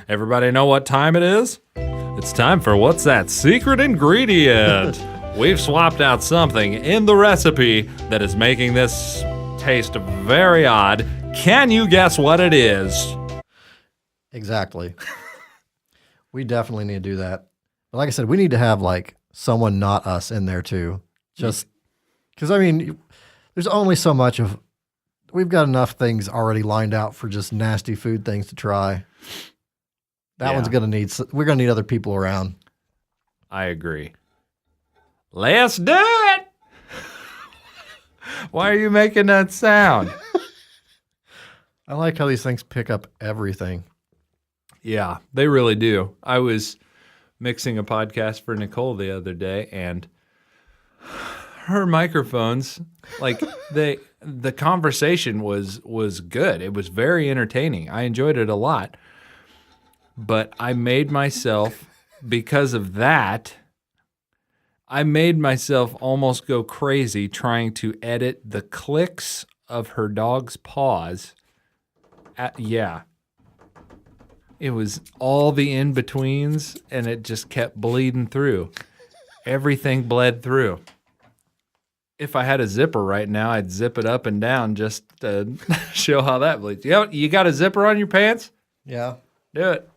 Everybody know what time it is? It's time for What's That Secret Ingredient? We've swapped out something in the recipe that is making this taste very odd. Can you guess what it is? Exactly. We definitely need to do that. But like I said, we need to have like someone not us in there too. Just because, I mean, there's only so much of, we've got enough things already lined out for just nasty food things to try. That one's going to need, we're going to need other people around. I agree. Let's do it. Why are you making that sound? I like how these things pick up everything. Yeah, they really do. I was mixing a podcast for Nicole the other day, and her microphones, like the conversation was good. It was very entertaining. I enjoyed it a lot. But I made myself, because of that, I made myself almost go crazy trying to edit the clicks of her dog's paws. Yeah. It was all the in-betweens, and it just kept bleeding through. Everything bled through. If I had a zipper right now, I'd zip it up and down just to show how that bleeds. You got a zipper on your pants? Yeah. Do it.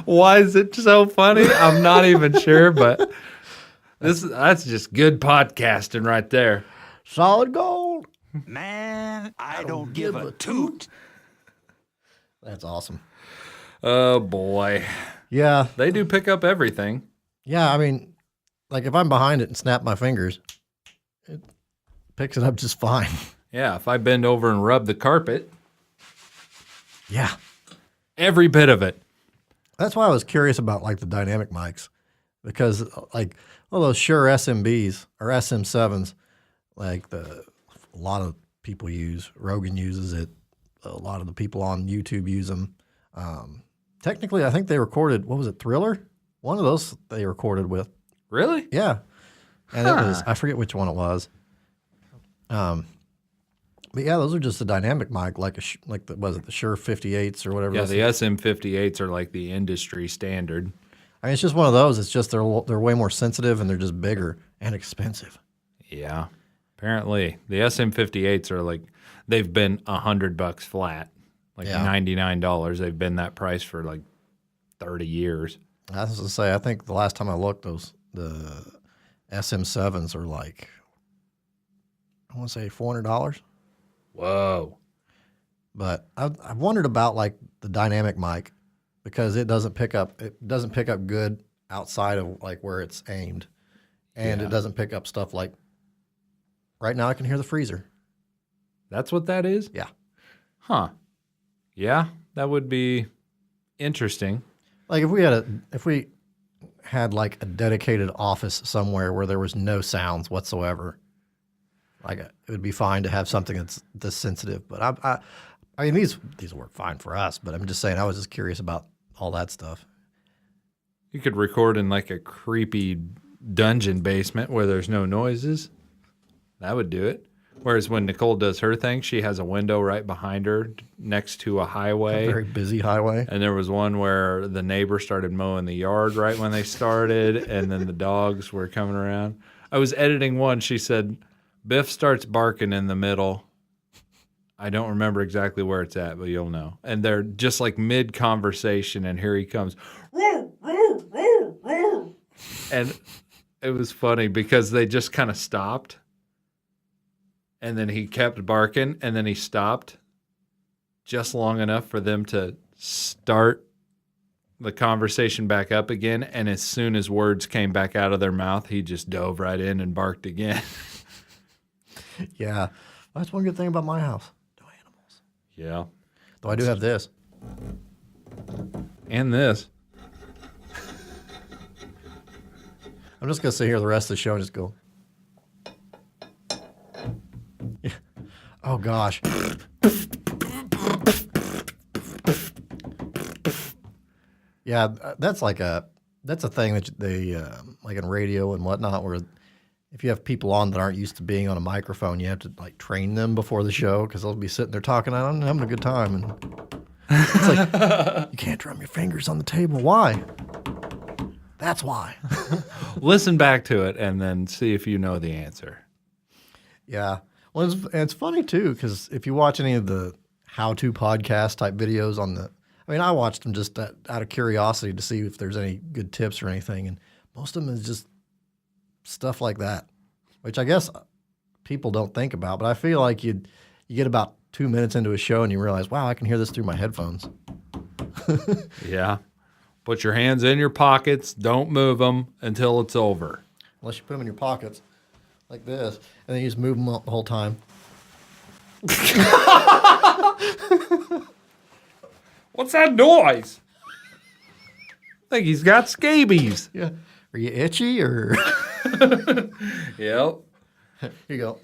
Why is it so funny? I'm not even sure, but that's just good podcasting right there. Solid gold. Man, I don't give a toot. That's awesome. Oh boy. Yeah. They do pick up everything. Yeah, I mean, like if I'm behind it and snap my fingers, it picks it up just fine. Yeah, if I bend over and rub the carpet, Yeah. every bit of it. That's why I was curious about like the dynamic mics, because like all those Shure SMBs or SM7s, like a lot of people use. Rogan uses it. A lot of the people on YouTube use them. Technically, I think they recorded, what was it, Thriller? One of those they recorded with. Really? Yeah. And it was, I forget which one it was. But yeah, those are just a dynamic mic, like was it the Shure 58s or whatever? Yeah, those the SM58s are like the industry standard. I mean, it's just one of those. It's just they're way more sensitive and they're just bigger and expensive. Yeah. Apparently, the SM58s are like, they've been $100 flat, like $99. They've been that price for like 30 years. I was going to say, I think the last time I looked, the SM7s are like, I want to say $400. Whoa. But I've wondered about like the dynamic mic, because it doesn't pick up good outside of like where it's aimed, and it doesn't pick up stuff like. Right now, I can hear the freezer. That's what that is? Yeah. Huh. Yeah, that would be interesting. Like if we had like a dedicated office somewhere where there was no sounds whatsoever, like it would be fine to have something that's this sensitive. But I mean these work fine for us. But I'm just saying, I was just curious about all that stuff. You could record in like a creepy dungeon basement where there's no noises. That would do it. Whereas when Nicole does her thing, she has a window right behind her next to a highway. A very busy highway. And there was one where the neighbor started mowing the yard right when they started, and then the dogs were coming around. I was editing one. She said, Biff starts barking in the middle. I don't remember exactly where it's at, but you'll know. And they're just like mid-conversation, and here he comes. And it was funny because they just kind of stopped. And then he kept barking, and then he stopped just long enough for them to start the conversation back up again. And as soon as words came back out of their mouth, he just dove right in and barked again. Yeah. That's one good thing about my house. No animals. Yeah. Though I do have this. And this. I'm just going to sit here the rest of the show and just go. Yeah. Oh, gosh. Yeah, that's like That's a thing that they like in radio and whatnot, where if you have people on that aren't used to being on a microphone, you have to like train them before the show because they'll be sitting there talking, I'm having a good time, and it's like you can't drum your fingers on the table. Why? That's why. Listen back to it and then see if you know the answer. Yeah. Well, it's funny too because if you watch any of the how-to podcast type videos I watched them just out of curiosity to see if there's any good tips or anything, and most of them is just stuff like that, which I guess people don't think about. But I feel like you get about 2 minutes into a show and you realize, wow, I can hear this through my headphones. Yeah. Put your hands in your pockets. Don't move them until it's over. Unless you put them in your pockets like this, and then you just move them up the whole time. What's that noise? I think he's got scabies. Yeah. Are you itchy or? Yep. Here you go.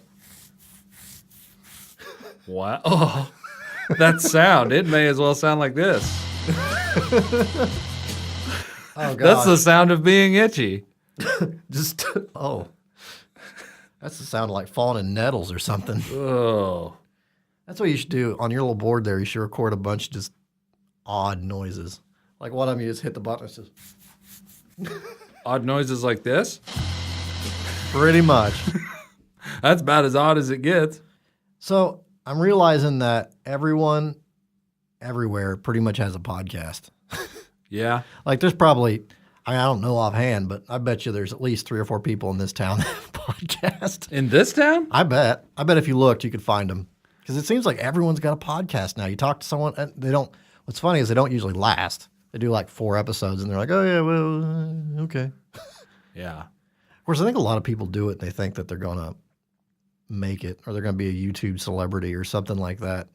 Wow. Oh, that sound. It may as well sound like this. Oh, God. That's the sound of being itchy. Just, that's the sound of like falling in nettles or something. Oh. That's what you should do on your little board there. You should record a bunch of just odd noises. Like one of them, you just hit the button. It's just Odd noises like this? pretty much. That's about as odd as it gets. So I'm realizing that everyone everywhere pretty much has a podcast. Yeah. Like there's probably, I don't know offhand, but I bet you there's at least 3 or 4 people in this town that have a podcast. In this town? I bet if you looked, you could find them. Because it seems like everyone's got a podcast now. You talk to someone, and what's funny is they don't usually last. They do like 4 episodes, and they're like, oh, yeah, well, okay. Yeah. Of course, I think a lot of people do it. They think that they're going to make it, or they're going to be a YouTube celebrity or something like that.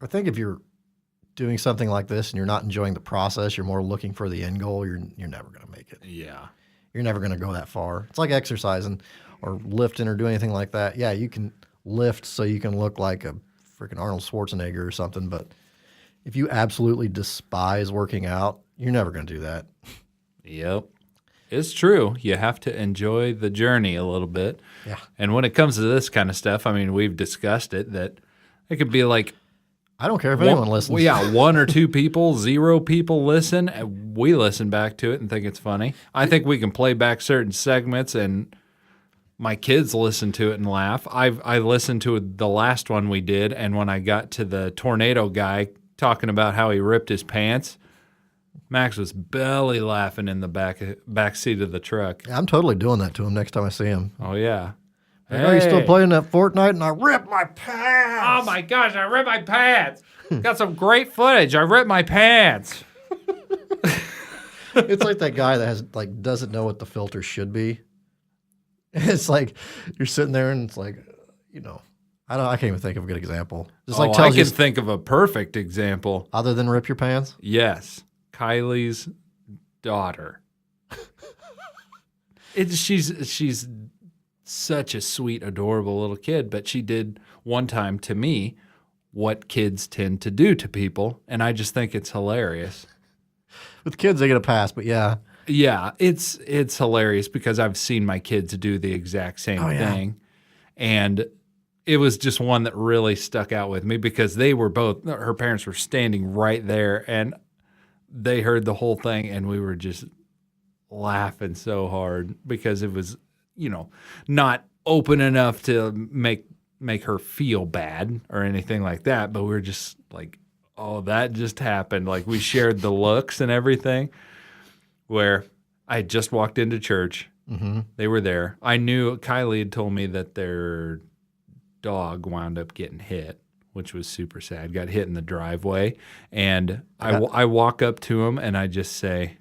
I think if you're doing something like this and you're not enjoying the process, you're more looking for the end goal, you're never going to make it. Yeah. You're never going to go that far. It's like exercising or lifting or doing anything like that. Yeah, you can lift so you can look like a freaking Arnold Schwarzenegger or something, but if you absolutely despise working out, you're never going to do that. Yep. It's true. You have to enjoy the journey a little bit. Yeah. And when it comes to this kind of stuff, I mean, we've discussed it that it could be like, I don't care if anyone listens. Well, yeah, 1 or 2 people, 0 people listen. And we listen back to it and think it's funny. I think we can play back certain segments, and my kids listen to it and laugh. I listened to the last one we did, and when I got to the tornado guy talking about how he ripped his pants, Max was belly laughing in the back seat of the truck. I'm totally doing that to him next time I see him. Oh, yeah. Like, are you still playing that Fortnite? And I ripped my pants. Oh, my gosh, I ripped my pants. Got some great footage. I ripped my pants. It's like that guy that doesn't know what the filter should be. It's like you're sitting there and it's like, I can't even think of a good example. Just like I tells can you think of a perfect example. other than rip your pants. Yes, Kylie's daughter. She's such a sweet, adorable little kid, but she did one time to me what kids tend to do to people, and I just think it's hilarious. With kids, they get a pass, but yeah. Yeah, it's hilarious because I've seen my kids do the exact same thing. And it was just one that really stuck out with me because her parents were standing right there and they heard the whole thing and we were just laughing so hard because it was, not open enough to make her feel bad or anything like that. But we were just like, oh, that just happened. Like we shared the looks and everything. Where I had just walked into church. Mm-hmm. They were there. I knew Kylie had told me that their dog wound up getting hit, which was super sad. Got hit in the driveway. And I walk up to him and I just say,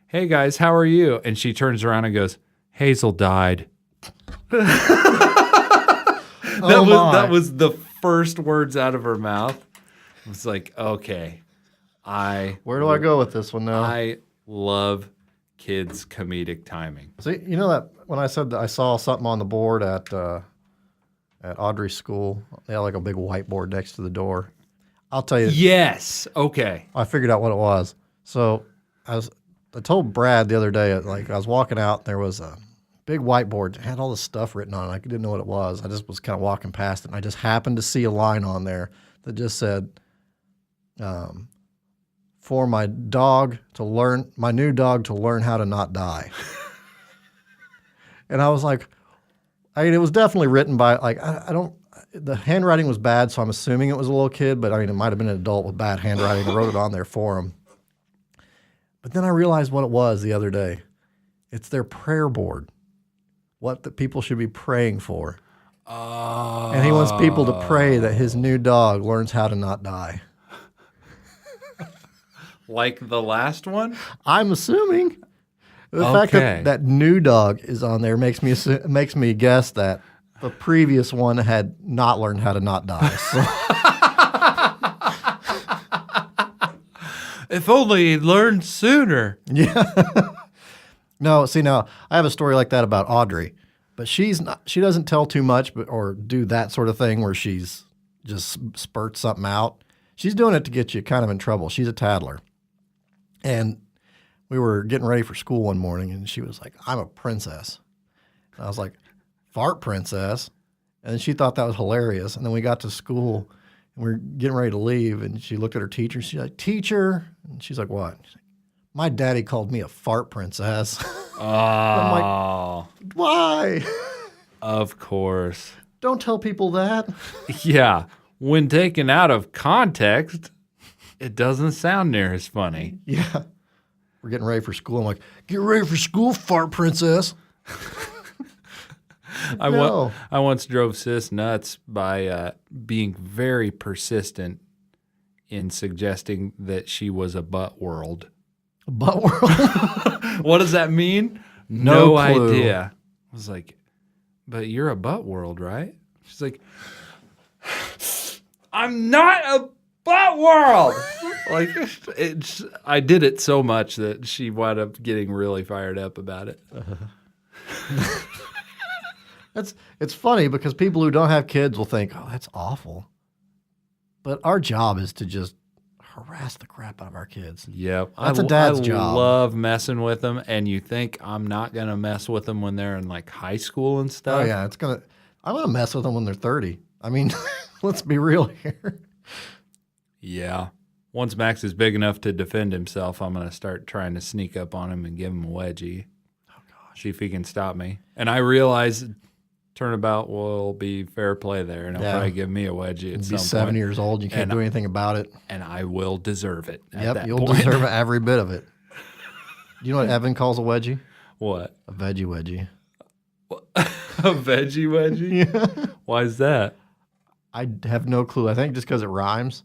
hey, guys, how are you? And she turns around and goes, Hazel died. That was the first words out of her mouth. I was like, okay. Where do I go with this one now? I love kids' comedic timing. See, that when I said that I saw something on the board at Audrey's school, they had like a big whiteboard next to the door. I'll tell you. Yes. Okay. I figured out what it was. So I told Brad the other day, like I was walking out, there was a big whiteboard that had all this stuff written on it. I didn't know what it was. I just was kind of walking past it, and I just happened to see a line on there that just said, "For my new dog to learn how to not die." And I was like, I mean, it was definitely written by the handwriting was bad, so I'm assuming it was a little kid, but I mean, it might have been an adult with bad handwriting that wrote it on there for him. But then I realized what it was the other day. It's their prayer board, what the people should be praying for. Oh. And he wants people to pray that his new dog learns how to not die. Like the last one? I'm assuming. The fact that that new dog is on there makes me guess that the previous one had not learned how to not die. So. If only he learned sooner. Yeah. No, see now I have a story like that about Audrey, but she doesn't tell too much or do that sort of thing where she's just spurts something out. She's doing it to get you kind of in trouble. She's a tattler. And we were getting ready for school one morning and she was like, "I'm a princess." And I was like, "Fart princess?" And she thought that was hilarious. And then we got to school and we were getting ready to leave and she looked at her teacher. She's like, "Teacher?" And she's like, "What?" She's like, "My daddy called me a fart princess." Oh. I'm like, "Why?" Of course. Don't tell people that. Yeah. When taken out of context, it doesn't sound near as funny. Yeah. We're getting ready for school. I'm like, "Get ready for school, fart princess." I once drove Sis nuts by being very persistent in suggesting that she was a butt world. A butt world? What does that mean? No clue. idea. I was like, "But you're a butt world, right?" She's like, "I'm not a butt world." Like, I did it so much that she wound up getting really fired up about it. It's funny because people who don't have kids will think, "Oh, that's awful." But our job is to just harass the crap out of our kids. Yep. That's a dad's job. I love messing with them, and you think I'm not going to mess with them when they're in like high school and stuff? Oh, yeah. I'm going to mess with them when they're 30. I mean, let's be real here. Yeah. Once Max is big enough to defend himself, I'm going to start trying to sneak up on him and give him a wedgie. Oh, gosh. See if he can stop me. And I realize turnabout will be fair play there, and he'll probably give me a wedgie at some point. You'll be 7 years old. You can't do anything about it. And I will deserve it. Yep, you'll deserve every bit of it. Do you know what Evan calls a wedgie? What? A veggie wedgie. A veggie wedgie? Yeah. Why is that? I have no clue. I think just because it rhymes.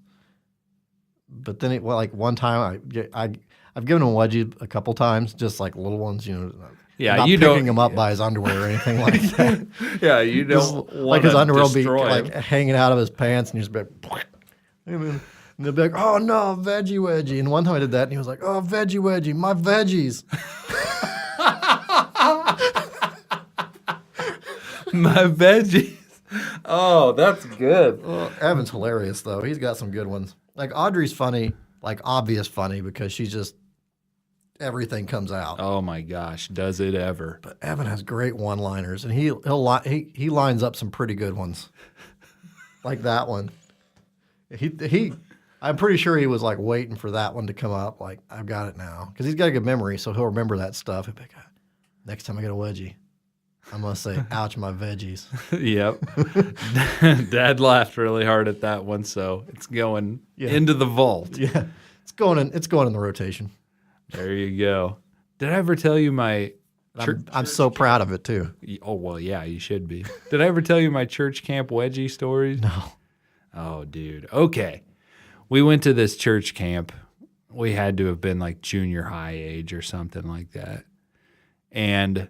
But then, one time I've given him a wedgie a couple times, just like little ones, Yeah, not you picking don't him up by his underwear or anything like that. Yeah, you don't like his underwear will be destroy like hanging out of his pants, and he's like, and they'll be like, "Oh no, veggie wedgie." And one time I did that, and he was like, "Oh, veggie wedgie, my veggies." My veggies. Oh, that's good. Well, Evan's hilarious though. He's got some good ones. Like Audrey's funny, like obvious funny because she's just everything comes out. Oh my gosh, does it ever? But Evan has great one-liners, and he lines up some pretty good ones, like that one. I'm pretty sure he was like waiting for that one to come up. Like, I've got it now because he's got a good memory, so he'll remember that stuff. He'll be like, "Next time I get a wedgie, I'm gonna say, 'Ouch, my veggies.'" Yep. Dad laughed really hard at that one, so it's going into the vault. Yeah, it's going in the rotation. There you go. Did I ever tell you my... I'm so proud of it, too. Oh, well, yeah, you should be. Did I ever tell you my church camp wedgie stories? No. Oh, dude. Okay. We went to this church camp. We had to have been like junior high age or something like that. And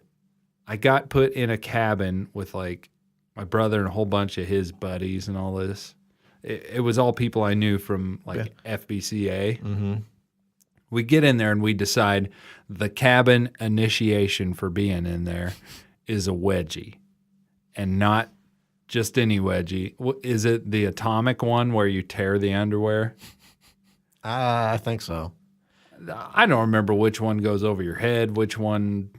I got put in a cabin with like my brother and a whole bunch of his buddies and all this. It was all people I knew from like FBCA. Mm-hmm. We get in there and we decide the cabin initiation for being in there is a wedgie, and not just any wedgie. Is it the atomic one where you tear the underwear? I think so. I don't remember which one goes over your head, which one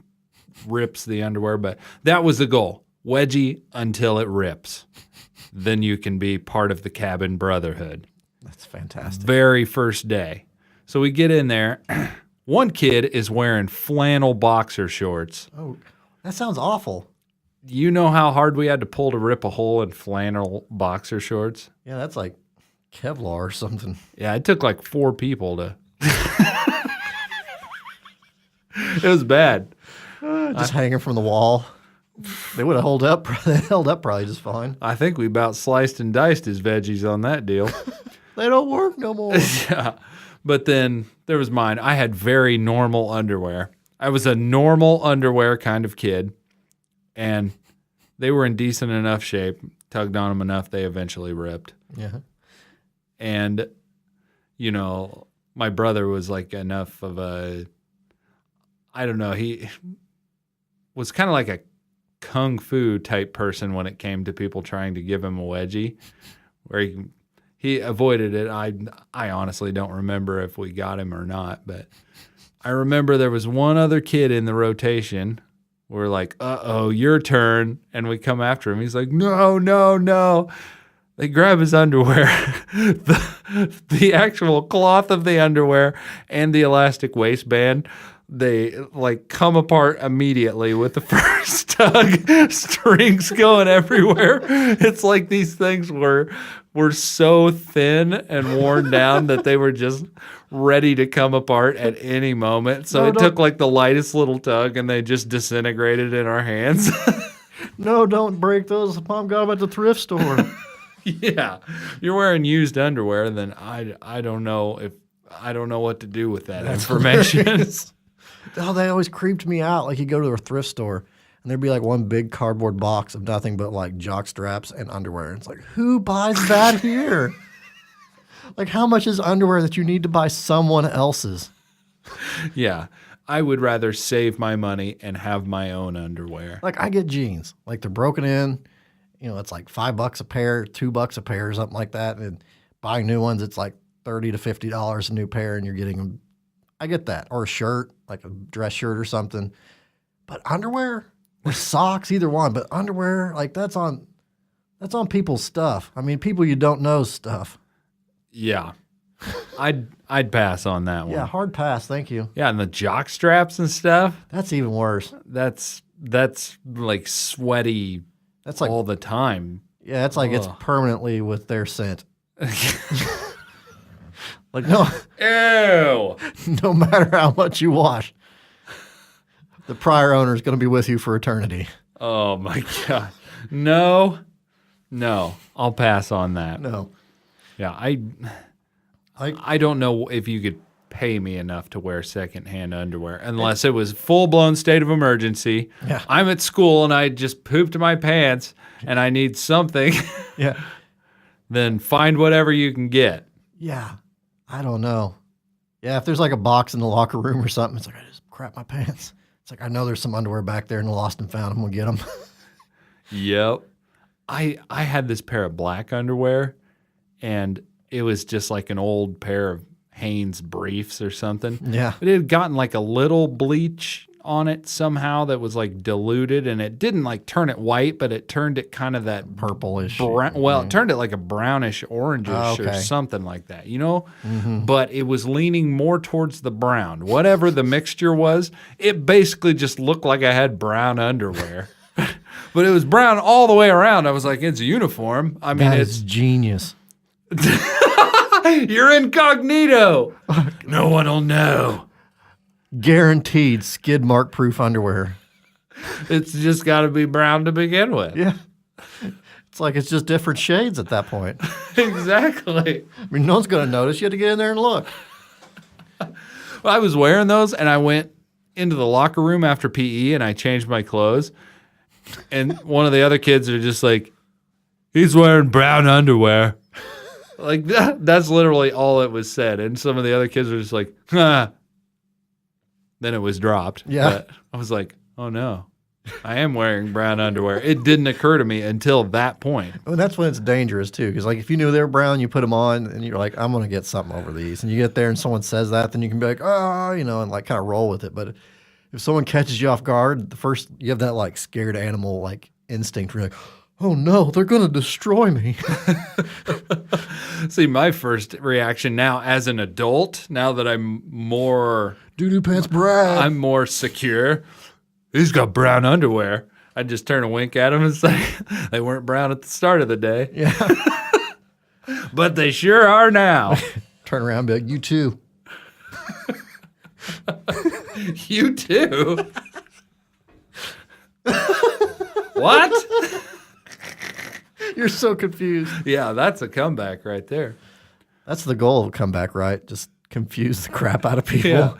rips the underwear, but that was the goal. Wedgie until it rips. Then you can be part of the cabin brotherhood. That's fantastic. Very first day. So we get in there. One kid is wearing flannel boxer shorts. Oh, that sounds awful. You know how hard we had to pull to rip a hole in flannel boxer shorts? Yeah, that's like Kevlar or something. Yeah, it took like 4 people to. It was bad. Just hanging from the wall. They would have held up. They held up probably just fine. I think we about sliced and diced his veggies on that deal. They don't work no more. Yeah. But then there was mine. I had very normal underwear. I was a normal underwear kind of kid. And they were in decent enough shape. Tugged on them enough, they eventually ripped. Yeah. And, you know, my brother was like enough of a, I don't know, he was kind of like a kung fu type person when it came to people trying to give him a wedgie, where he avoided it. I honestly don't remember if we got him or not, but I remember there was one other kid in the rotation. We're like, uh-oh, your turn. And we come after him. He's like, no, no, no. They grab his underwear, the actual cloth of the underwear and the elastic waistband. They like come apart immediately with the first tug, strings going everywhere. It's like these things were so thin and worn down that they were just ready to come apart at any moment. So it took like the lightest little tug and they just disintegrated in our hands. No, don't break those. Mom got them at the thrift store. Yeah. You're wearing used underwear, then I don't know what to do with that information. Oh, they always creeped me out. Like you go to a thrift store and there'd be like one big cardboard box of nothing but like jock straps and underwear. And it's like, who buys that here? Like how much is underwear that you need to buy someone else's? Yeah. I would rather save my money and have my own underwear. Like I get jeans. Like they're broken in. You know, it's like $5 a pair, $2 a pair, something like that. And buying new ones, it's like $30 to $50 a new pair, and you're getting them. I get that. Or a shirt, like a dress shirt or something. But underwear or socks, either one. But underwear, like that's on people's stuff. I mean, people you don't know stuff. Yeah. I'd pass on that one. Yeah, hard pass. Thank you. Yeah, and the jock straps and stuff. That's even worse. That's like sweaty. That's like all the time. Yeah, it's like it's permanently with their scent. Like no, ew. No matter how much you wash, the prior owner is going to be with you for eternity. Oh my God, no, I'll pass on that. No, yeah, I don't know if you could pay me enough to wear secondhand underwear unless it was full-blown state of emergency. Yeah. I'm at school and I just pooped my pants and I need something. Yeah. Then find whatever you can get. Yeah. I don't know. Yeah, if there's like a box in the locker room or something, it's like, I just crap my pants. It's like, I know there's some underwear back there in the lost and found. I'm going to get them. Yep. I had this pair of black underwear and it was just like an old pair of Hanes briefs or something. Yeah. But it had gotten like a little bleach on it somehow that was like diluted, and it didn't like turn it white, but it turned it kind of that purplish. It turned it like a brownish orangish or something like that, you know? Mm-hmm. But it was leaning more towards the brown. Whatever the mixture was, it basically just looked like I had brown underwear. But it was brown all the way around. I was like, it's a uniform. I mean, it's genius. You're incognito. No one will know. Guaranteed skid mark proof underwear. It's just got to be brown to begin with. Yeah. It's like it's just different shades at that point. Exactly. I mean, no one's going to notice. You have to get in there and look. Well, I was wearing those and I went into the locker room after PE and I changed my clothes. And one of the other kids are just like, he's wearing brown underwear. Like that's literally all it was said. And some of the other kids were just like, huh. Then it was dropped. Yeah. But I was like, oh no. I am wearing brown underwear. It didn't occur to me until that point. I mean, that's when it's dangerous too, because like if you knew they were brown, you put them on, and you're like, I'm gonna get something over these, and you get there and someone says that, then you can be like, oh, you know, and like kind of roll with it. But if someone catches you off guard, the first you have that like scared animal like instinct where you're like, oh no, they're gonna destroy me. See, my first reaction now as an adult, now that I'm more Doo-doo pants Brad. I'm more secure. He's got brown underwear. I just turn a wink at him and say, they weren't brown at the start of the day. Yeah. But they sure are now. Turn around and be like, you too. You too? What? You're so confused. Yeah, that's a comeback right there. That's the goal of a comeback, right? Just confuse the crap out of people. Yeah.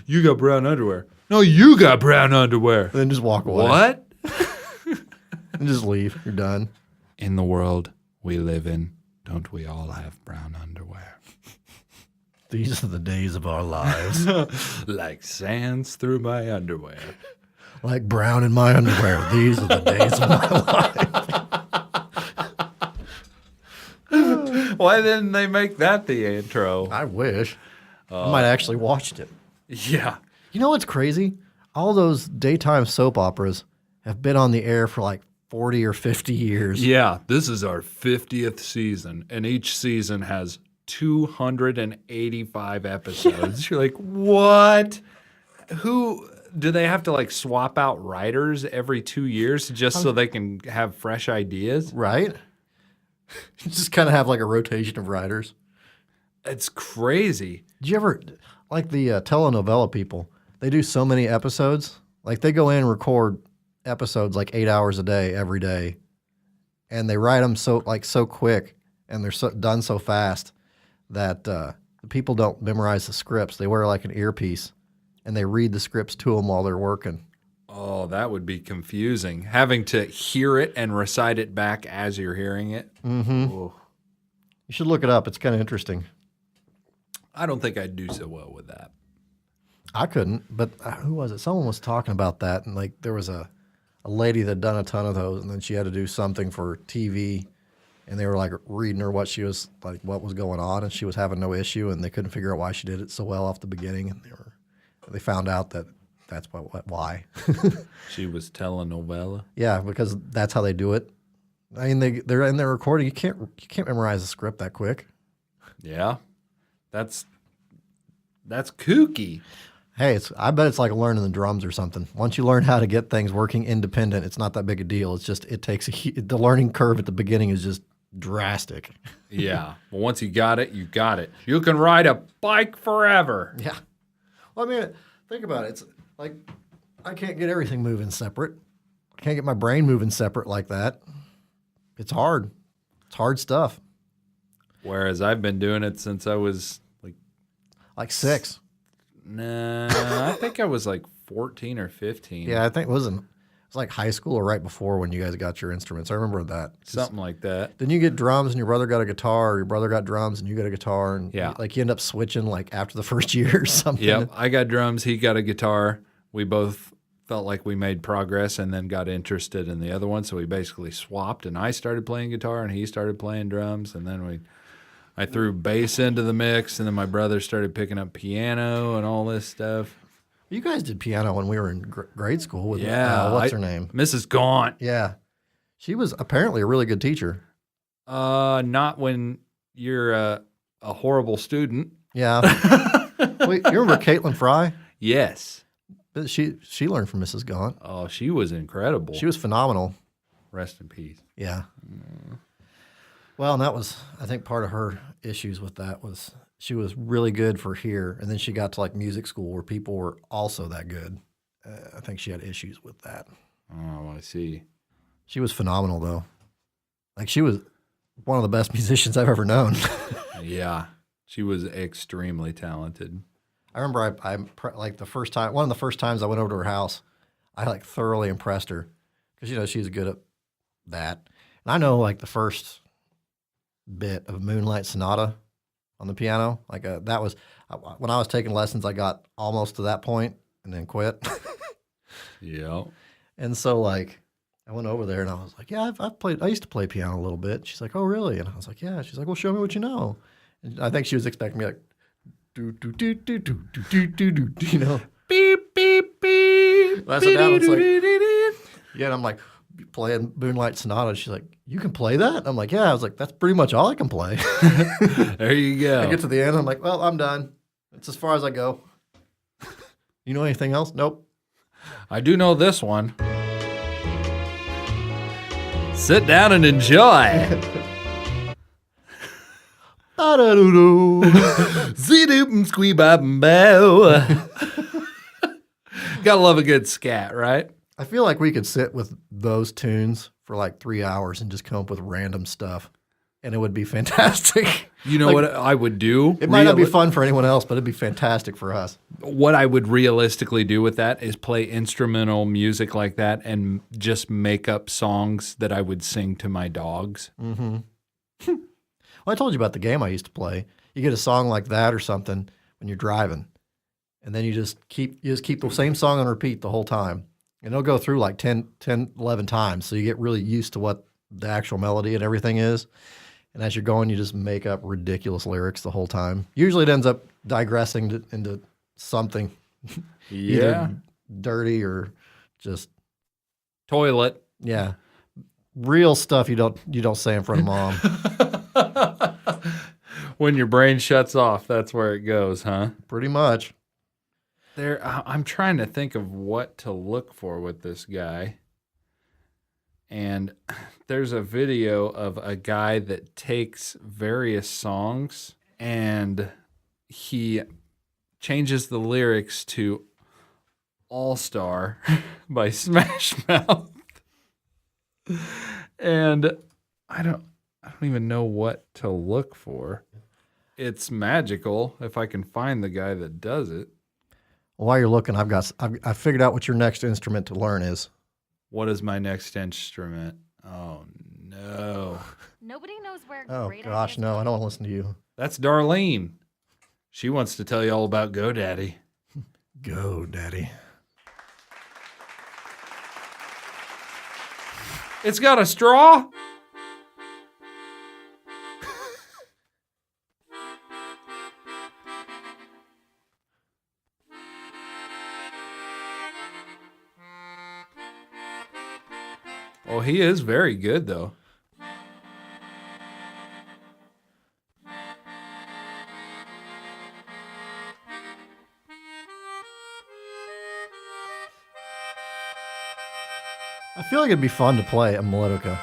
You got brown underwear. No, you got brown underwear. Then just walk away. What? And just leave. You're done. In the world we live in, don't we all have brown underwear? These are the days of our lives. Like sands through my underwear. Like brown in my underwear. These are the days of my life. Why didn't they make that the intro? I wish. I might actually watched it. Yeah. You know what's crazy? All those daytime soap operas have been on the air for like 40 or 50 years. Yeah, this is our 50th season, and each season has 285 episodes. You're like, what? Who do they have to like swap out writers every 2 years just so they can have fresh ideas? Right? Just kind of have like a rotation of writers. It's crazy. Did you ever, like the telenovela people, they do so many episodes. Like they go in and record episodes like 8 hours a day, every day. And they write them so quick and they're done so fast that the people don't memorize the scripts. They wear like an earpiece and they read the scripts to them while they're working. Oh, that would be confusing. Having to hear it and recite it back as you're hearing it. Mm-hmm. Oh. You should look it up. It's kind of interesting. I don't think I'd do so well with that. I couldn't, but who was it? Someone was talking about that, and like there was a lady that done a ton of those, and then she had to do something for TV, and they were like reading her what she was like, what was going on, and she was having no issue, and they couldn't figure out why she did it so well off the beginning, and they found out that that's why. She was telenovela. Yeah, because that's how they do it. I mean, they're in their recording. You can't memorize a script that quick. Yeah, that's kooky. Hey, I bet it's like learning the drums or something. Once you learn how to get things working independent, it's not that big a deal. It's just it takes the learning curve at the beginning is just drastic. Yeah, but once you got it, you got it. You can ride a bike forever. Yeah. Well, I mean, think about it. It's like I can't get everything moving separate. I can't get my brain moving separate like that. It's hard. It's hard stuff. Whereas I've been doing it since I was like 6. Nah, I think I was like 14 or 15. Yeah, I think it was like high school or right before when you guys got your instruments. I remember that. Something like that. Then you get drums and your brother got a guitar, or your brother got drums and you got a guitar, and yeah, you end up switching like after the first year or something. Yep, I got drums, he got a guitar. We both felt like we made progress and then got interested in the other one, so we basically swapped, and I started playing guitar and he started playing drums, and then I threw bass into the mix, and then my brother started picking up piano and all this stuff. You guys did piano when we were in grade school with what's her name? Mrs. Gaunt. Yeah. She was apparently a really good teacher. Not when you're a horrible student. Yeah. Wait, you remember Caitlin Fry? Yes. She learned from Mrs. Gaunt. Oh, she was incredible. She was phenomenal. Rest in peace. Yeah. Well, and that was, I think, part of her issues with that was she was really good for here, and then she got to like music school where people were also that good. I think she had issues with that. Oh, I see. She was phenomenal, though. Like, she was one of the best musicians I've ever known. Yeah, she was extremely talented. I remember like one of the first times I went over to her house, I like thoroughly impressed her because, she's good at that. And I know like the first bit of Moonlight Sonata on the piano, like that was, when I was taking lessons, I got almost to that point and then quit. Yeah. And so like I went over there and I was like, yeah, I used to play piano a little bit. She's like, oh really? And I was like, yeah. She's like, well, show me what you know. And I think she was expecting me like, do do do do do do do do do, you know, Beep, beep, beep. I sat down, it's like, yeah, and I'm like playing Moonlight Sonata. She's like, you can play that? And I'm like, yeah. I was like, that's pretty much all I can play. There you go. I get to the end, I'm like, well, I'm done. That's as far as I go. You know anything else? Nope. I do know this one. Sit down and enjoy. Zee-doop and squee-bop and bow. Gotta love a good scat, right? I feel like we could sit with those tunes for like 3 hours and just come up with random stuff, and it would be fantastic. You know Like, what I would do? It might not be fun for anyone else, but it'd be fantastic for us. What I would realistically do with that is play instrumental music like that and just make up songs that I would sing to my dogs. Mm-hmm. Well, I told you about the game I used to play. You get a song like that or something when you're driving, and then you just keep the same song on repeat the whole time. And it'll go through like 10, 11 times, so you get really used to what the actual melody and everything is. And as you're going, you just make up ridiculous lyrics the whole time. Usually it ends up digressing into something either dirty or just toilet. Yeah. Real stuff you don't say in front of mom. When your brain shuts off, that's where it goes, huh? Pretty much. I'm trying to think of what to look for with this guy. And there's a video of a guy that takes various songs and he changes the lyrics to All Star by Smash Mouth. And I don't even know what to look for. It's magical if I can find the guy that does it. While you're looking, I figured out what your next instrument to learn is. What is my next instrument? Oh no. Nobody knows where. Oh great gosh, ideas no, come I don't want to listen to you. That's Darlene. She wants to tell you all about GoDaddy. GoDaddy. It's got a straw? Oh, he is very good, though. I feel like it'd be fun to play a melodica.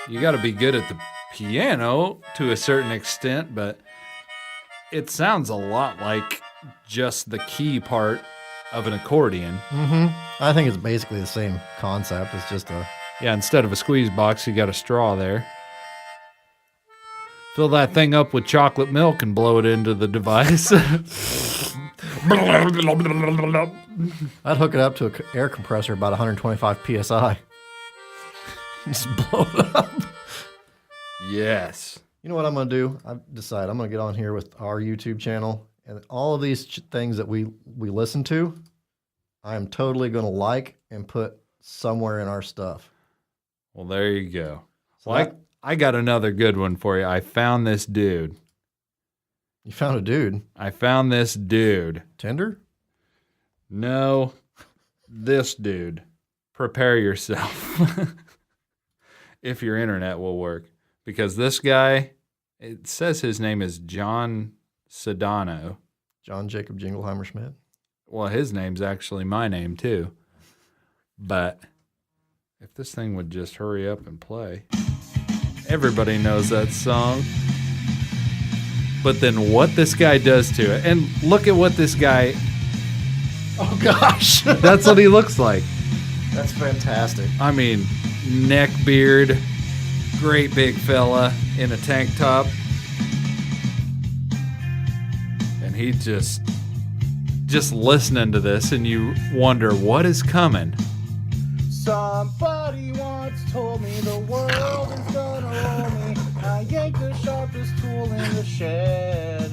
You got to be good at the piano to a certain extent, but it sounds a lot like just the key part of an accordion. Mm-hmm. I think it's basically the same concept. It's just a... Yeah, instead of a squeeze box, you got a straw there. Fill that thing up with chocolate milk and blow it into the device. I'd hook it up to an air compressor about 125 PSI. Just blow it up. Yes. You know what I'm going to do? I've decided I'm going to get on here with our YouTube channel, and all of these things that we listen to, I am totally going to like and put somewhere in our stuff. Well, there you go. So Well, I got another good one for you. I found this dude. You found a dude? I found this dude. Tinder? No, this dude. Prepare yourself. If your internet will work. Because this guy, it says his name is John Sedano. John Jacob Jingleheimer Schmidt. Well, his name's actually my name too. But if this thing would just hurry up and play. Everybody knows that song. But then what this guy does to it. And look at what this guy... Oh, gosh. That's what he looks like. That's fantastic. I mean, neck beard, great big fella in a tank top. And he just listening to this and you wonder what is coming. Somebody once told me the world is gonna roll me. I yanked the sharpest tool in the shed.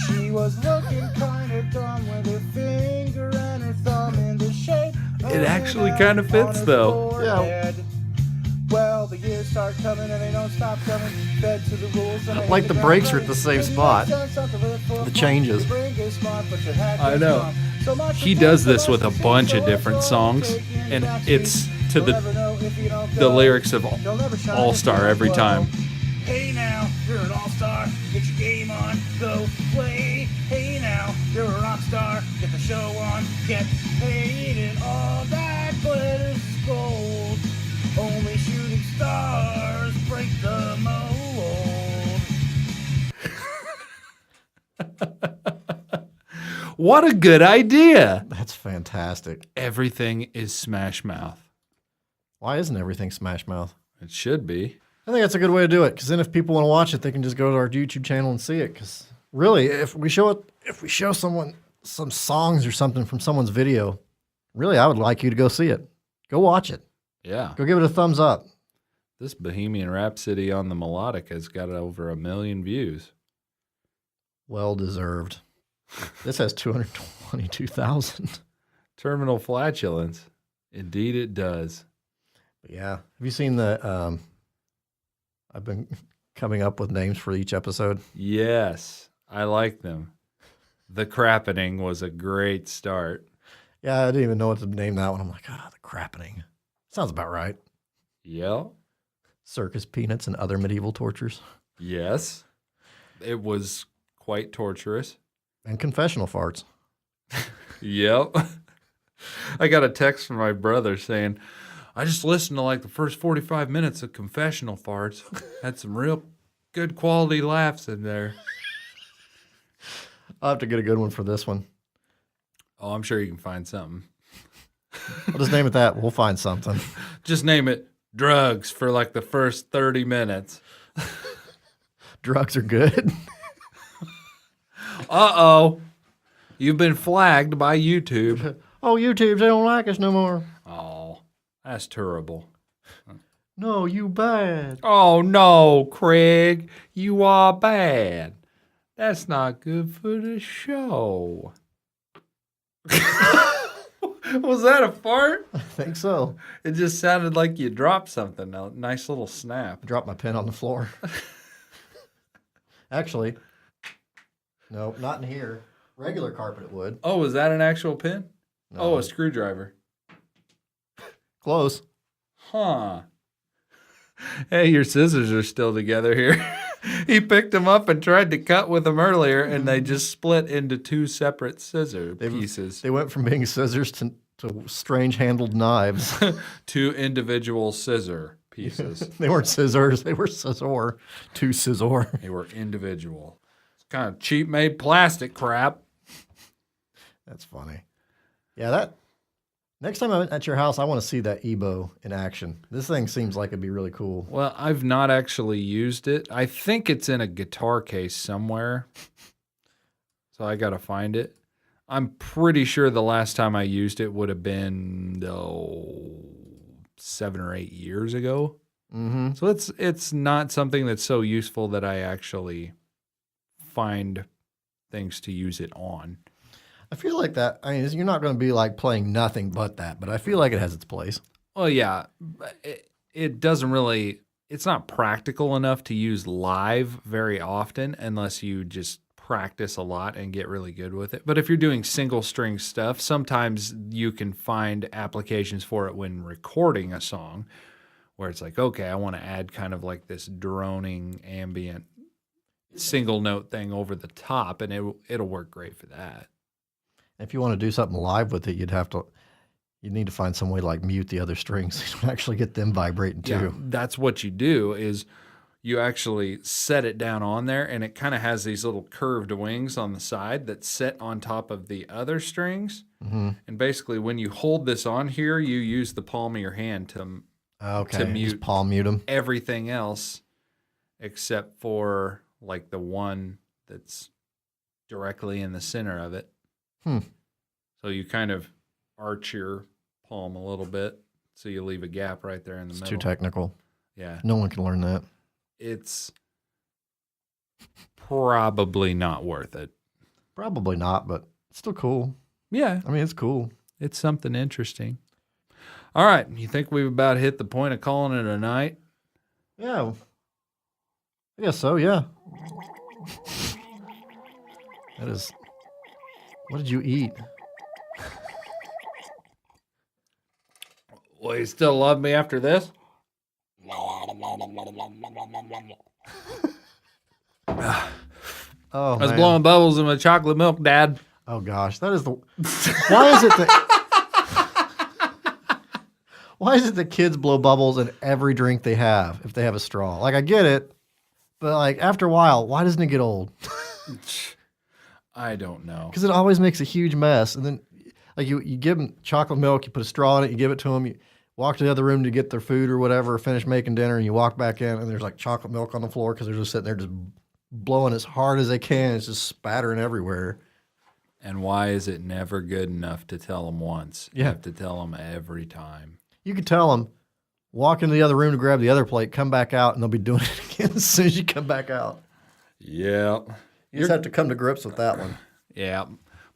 She was looking kinda dumb with her finger and her thumb in the shape It actually kind of fits, though. Yeah. Well, the years start coming and they don't stop coming. Fed to the rules and Like the breaks are at the same spot. The changes. I know. He does this with a bunch of different songs, and it's to the lyrics of All Star every time. Hey now, you're an all-star. Get your game on, go play. Hey now, you're a rock star. Get the show on, get paid, and all that glitters is gold. Only shooting stars break the mold. What a good idea! That's fantastic. Everything is Smash Mouth. Why isn't everything Smash Mouth? It should be. I think that's a good way to do it, because then if people want to watch it, they can just go to our YouTube channel and see it. Because really, if we show someone some songs or something from someone's video, really, I would like you to go see it. Go watch it. Yeah. Go give it a thumbs up. This Bohemian Rhapsody on the Melodic has got over 1 million views. Well deserved. This has 222,000. Terminal flatulence. Indeed, it does. But yeah. Have you seen the? I've been coming up with names for each episode. Yes, I like them. The Crappening was a great start. Yeah, I didn't even know what to name that one. I'm like, the Crappening. Sounds about right. Yep. Circus peanuts and other medieval tortures. Yes. It was quite torturous. And confessional farts. Yep. I got a text from my brother saying, I just listened to like the first 45 minutes of Confessional Farts. Had some real good quality laughs in there. I'll have to get a good one for this one. Oh, I'm sure you can find something. I'll just name it that. We'll find something. Just name it Drugs for like the first 30 minutes. Drugs are good. Uh-oh. You've been flagged by YouTube. Oh, YouTube, they don't like us no more. Oh, that's terrible. No, you bad. Oh, no, Craig. You are bad. That's not good for the show. Was that a fart? I think so. It just sounded like you dropped something. A nice little snap. I dropped my pen on the floor. Actually, no, not in here. Regular carpet it would. Oh, was that an actual pin? No. Oh, a screwdriver. Close. Huh. Hey, your scissors are still together here. He picked them up and tried to cut with them earlier, and they just split into two separate scissor pieces. They went from being scissors to strange-handled knives. Two individual scissor pieces. They weren't scissors. They were scissor. Two scissor. They were individual. It's kind of cheap-made plastic crap. That's funny. Yeah, that. Next time I'm at your house, I want to see that EBO in action. This thing seems like it'd be really cool. Well, I've not actually used it. I think it's in a guitar case somewhere. So I got to find it. I'm pretty sure the last time I used it would have been 7 or 8 years ago. Mm-hmm. So it's not something that's so useful that I actually find things to use it on. I feel like that. I mean, you're not going to be like playing nothing but that, but I feel like it has its place. Well, yeah, it doesn't really. It's not practical enough to use live very often unless you just practice a lot and get really good with it. But if you're doing single string stuff, sometimes you can find applications for it when recording a song where it's like, okay, I want to add kind of like this droning ambient single note thing over the top, and it'll work great for that. If you want to do something live with it, you'd need to find some way to like mute the other strings so you don't actually get them vibrating too. Yeah, that's what you do is you actually set it down on there, and it kind of has these little curved wings on the side that sit on top of the other strings. Mm-hmm. And basically, when you hold this on here, you use the palm of your hand to mute, just palm mute them. Everything else except for like the one that's directly in the center of it. So you kind of arch your palm a little bit, so you leave a gap right there in the middle. Too technical. Yeah. No one can learn that. It's probably not worth it. Probably not, but it's still cool. Yeah. I mean, it's cool. It's something interesting. All right. You think we've about hit the point of calling it a night? Yeah. I guess so, yeah. That is. What did you eat? Well, you still love me after this? Oh, I was man. blowing bubbles in my chocolate milk, Dad. Oh gosh, that is the. Why is it that? Why is it that kids blow bubbles in every drink they have if they have a straw? Like I get it, but like after a while, why doesn't it get old? I don't know. Because it always makes a huge mess. And then, like you give them chocolate milk, you put a straw in it, you give it to them, you walk to the other room to get their food or whatever, finish making dinner, and you walk back in, and there's like chocolate milk on the floor because they're just sitting there just blowing as hard as they can. It's just spattering everywhere. And why is it never good enough to tell them once? You Yeah. have to tell them every time. You could tell them, walk into the other room to grab the other plate, come back out, and they'll be doing it again as soon as you come back out. Yeah. You just have to come to grips with that one. Yeah.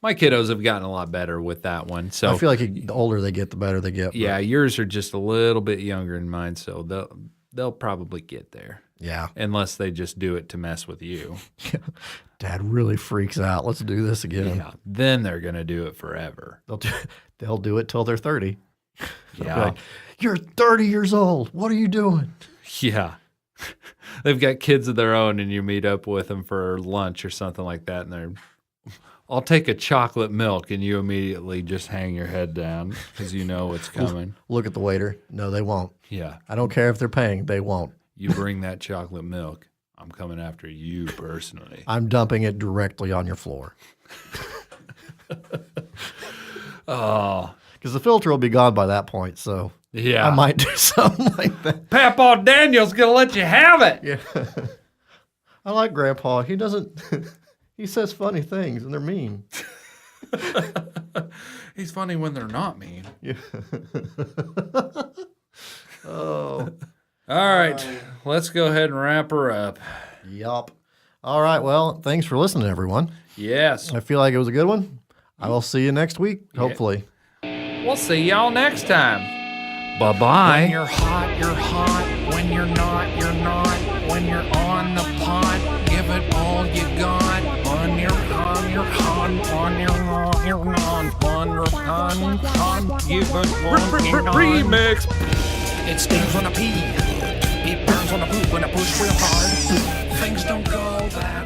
My kiddos have gotten a lot better with that one. So I feel like the older they get, the better they get. yeah, yours are just a little bit younger than mine, so they'll probably get there. Yeah. Unless they just do it to mess with you. Dad really freaks out. Let's do this again. Yeah. Then they're gonna do it forever. They'll do it till they're 30. They'll be Yeah. like, you're 30 years old. What are you doing? Yeah. They've got kids of their own and you meet up with them for lunch or something like that and they're I'll take a chocolate milk and you immediately just hang your head down because you know what's coming. Look at the waiter. No, they won't. Yeah. I don't care if they're paying. They won't. You bring that chocolate milk, I'm coming after you personally. I'm dumping it directly on your floor. Oh. Because the filter will be gone by that point, so Yeah. I might do something like that. Papa Daniel's going to let you have it. Yeah. I like Grandpa. He doesn't, he says funny things and they're mean. He's funny when they're not mean. Yeah. Oh. All right. Let's go ahead and wrap her up. Yup. All right. Well, thanks for listening, everyone. Yes. I feel like it was a good one. I will see you next week, hopefully. We'll see y'all next time. When Bye-bye. you're hot, you're hot. When you're not, you're not. When you're on the pot, give it all you got. On your con, you're hot. On your not, you're not. On your con, give it all you got. Remix. It stings on a pee. It burns on a poop when I push real hard. Things don't go that